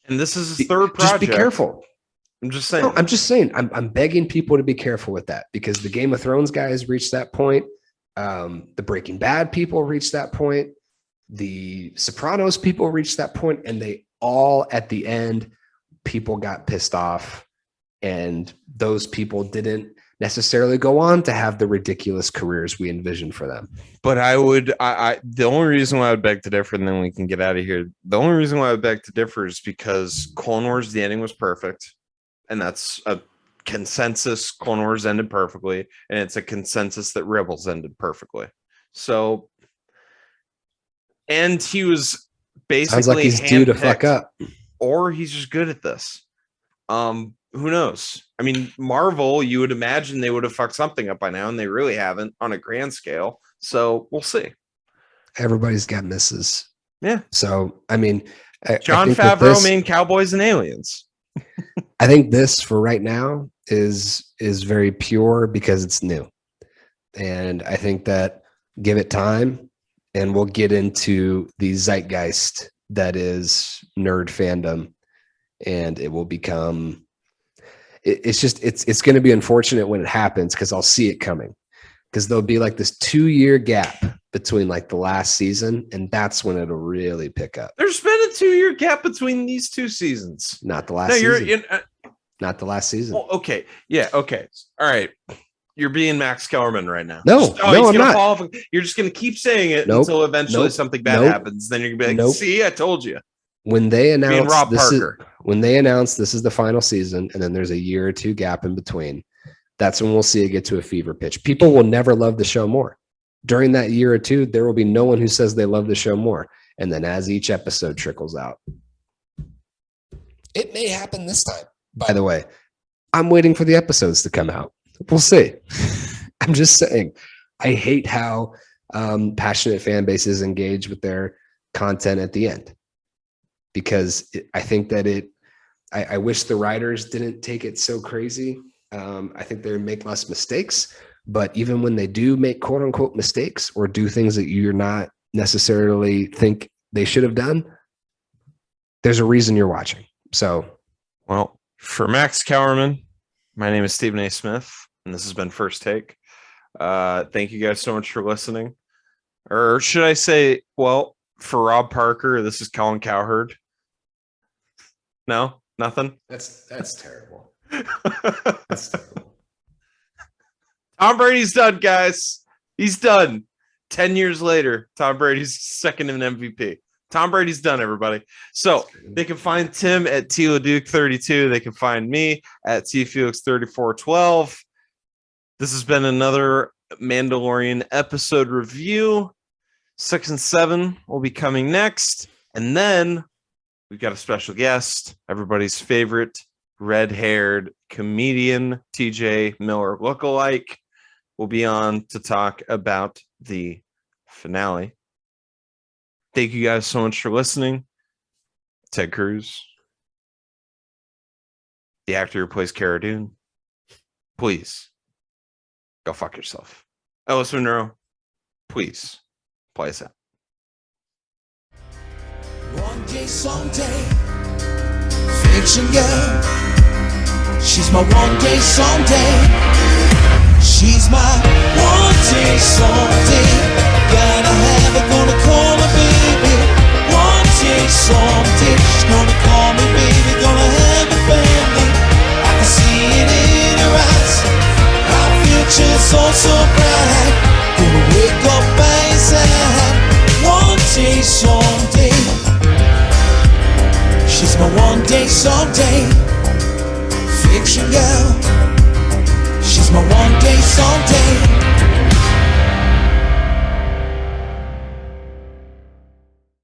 And this is his third project. Just be careful. I'm just saying. No, I'm just saying. I'm begging people to be careful with that because the Game of Thrones guys reached that point. The Breaking Bad people reached that point. The Sopranos people reached that point, and they all, at the end, people got pissed off, and those people didn't necessarily go on to have the ridiculous careers we envisioned for them. But the only reason why I would beg to differ, and then we can get out of here. The only reason why I would beg to differ is because Clone Wars, the ending was perfect, and that's a consensus. Clone Wars ended perfectly, and it's a consensus that Rebels ended perfectly. So, and he was basically sounds like he's due to fuck up, or he's just good at this. who knows? I mean, Marvel, you would imagine they would have fucked something up by now, and they really haven't on a grand scale. So we'll see. Everybody's got misses. Yeah. So, I mean, John I think with Favreau this, made Cowboys and Aliens. I think this for right now is very pure because it's new. And I think that give it time and we'll get into the zeitgeist that is nerd fandom, and it will become it's going to be unfortunate when it happens because I'll see it coming, because there'll be like this 2-year gap between like the last season, and that's when it'll really pick up. There's been a 2-year gap between these 2 seasons. Not the last season. Not the last season. Well, okay. Yeah. Okay. All right. You're being Max Kellerman right now. No, I'm not. You're just going to keep saying it until eventually something bad happens. Then you're going to be like, see, I told you. When they announce Rob Parker. When they announce this is the final season, and then there's a year or 2 gap in between, that's when we'll see it get to a fever pitch. People will never love the show more. During that year or 2, there will be no one who says they love the show more. And then as each episode trickles out, it may happen this time. By the way, I'm waiting for the episodes to come out. We'll see. I'm just saying, I hate how passionate fan bases engage with their content at the end, because I think that I wish the writers didn't take it so crazy. I think they make less mistakes, but even when they do make quote unquote mistakes or do things that you're not necessarily think they should have done, there's a reason you're watching. So, well, for Max Kellerman, my name is Stephen A. Smith, and this has been First Take. Thank you guys so much for listening. Or should I say, well, for Rob Parker, this is Colin Cowherd. No, nothing. That's terrible. That's terrible. Tom Brady's done, guys. He's done. 10 years later, Tom Brady's second in MVP. Tom Brady's done, everybody. So they can find Tim at LeDuc32. They can find me at Felix3412. This has been another Mandalorian episode review. 6 and 7 will be coming next. And then we've got a special guest, everybody's favorite red-haired comedian, TJ Miller lookalike, will be on to talk about the finale. Thank you guys so much for listening. Ted Cruz, the actor who plays Cara Dune, please go fuck yourself. Ellis Monroe, please play us out. One day, someday, fiction girl. She's my one day, someday. She's my one day, someday. Gotta have her, gonna call her baby. One day, someday. She's gonna call me baby, gonna have a family. I can see it in her eyes. Our future's so bright. Gonna wake up by his side. One day, someday. She's my one day, someday. Fiction girl. She's my one day, someday.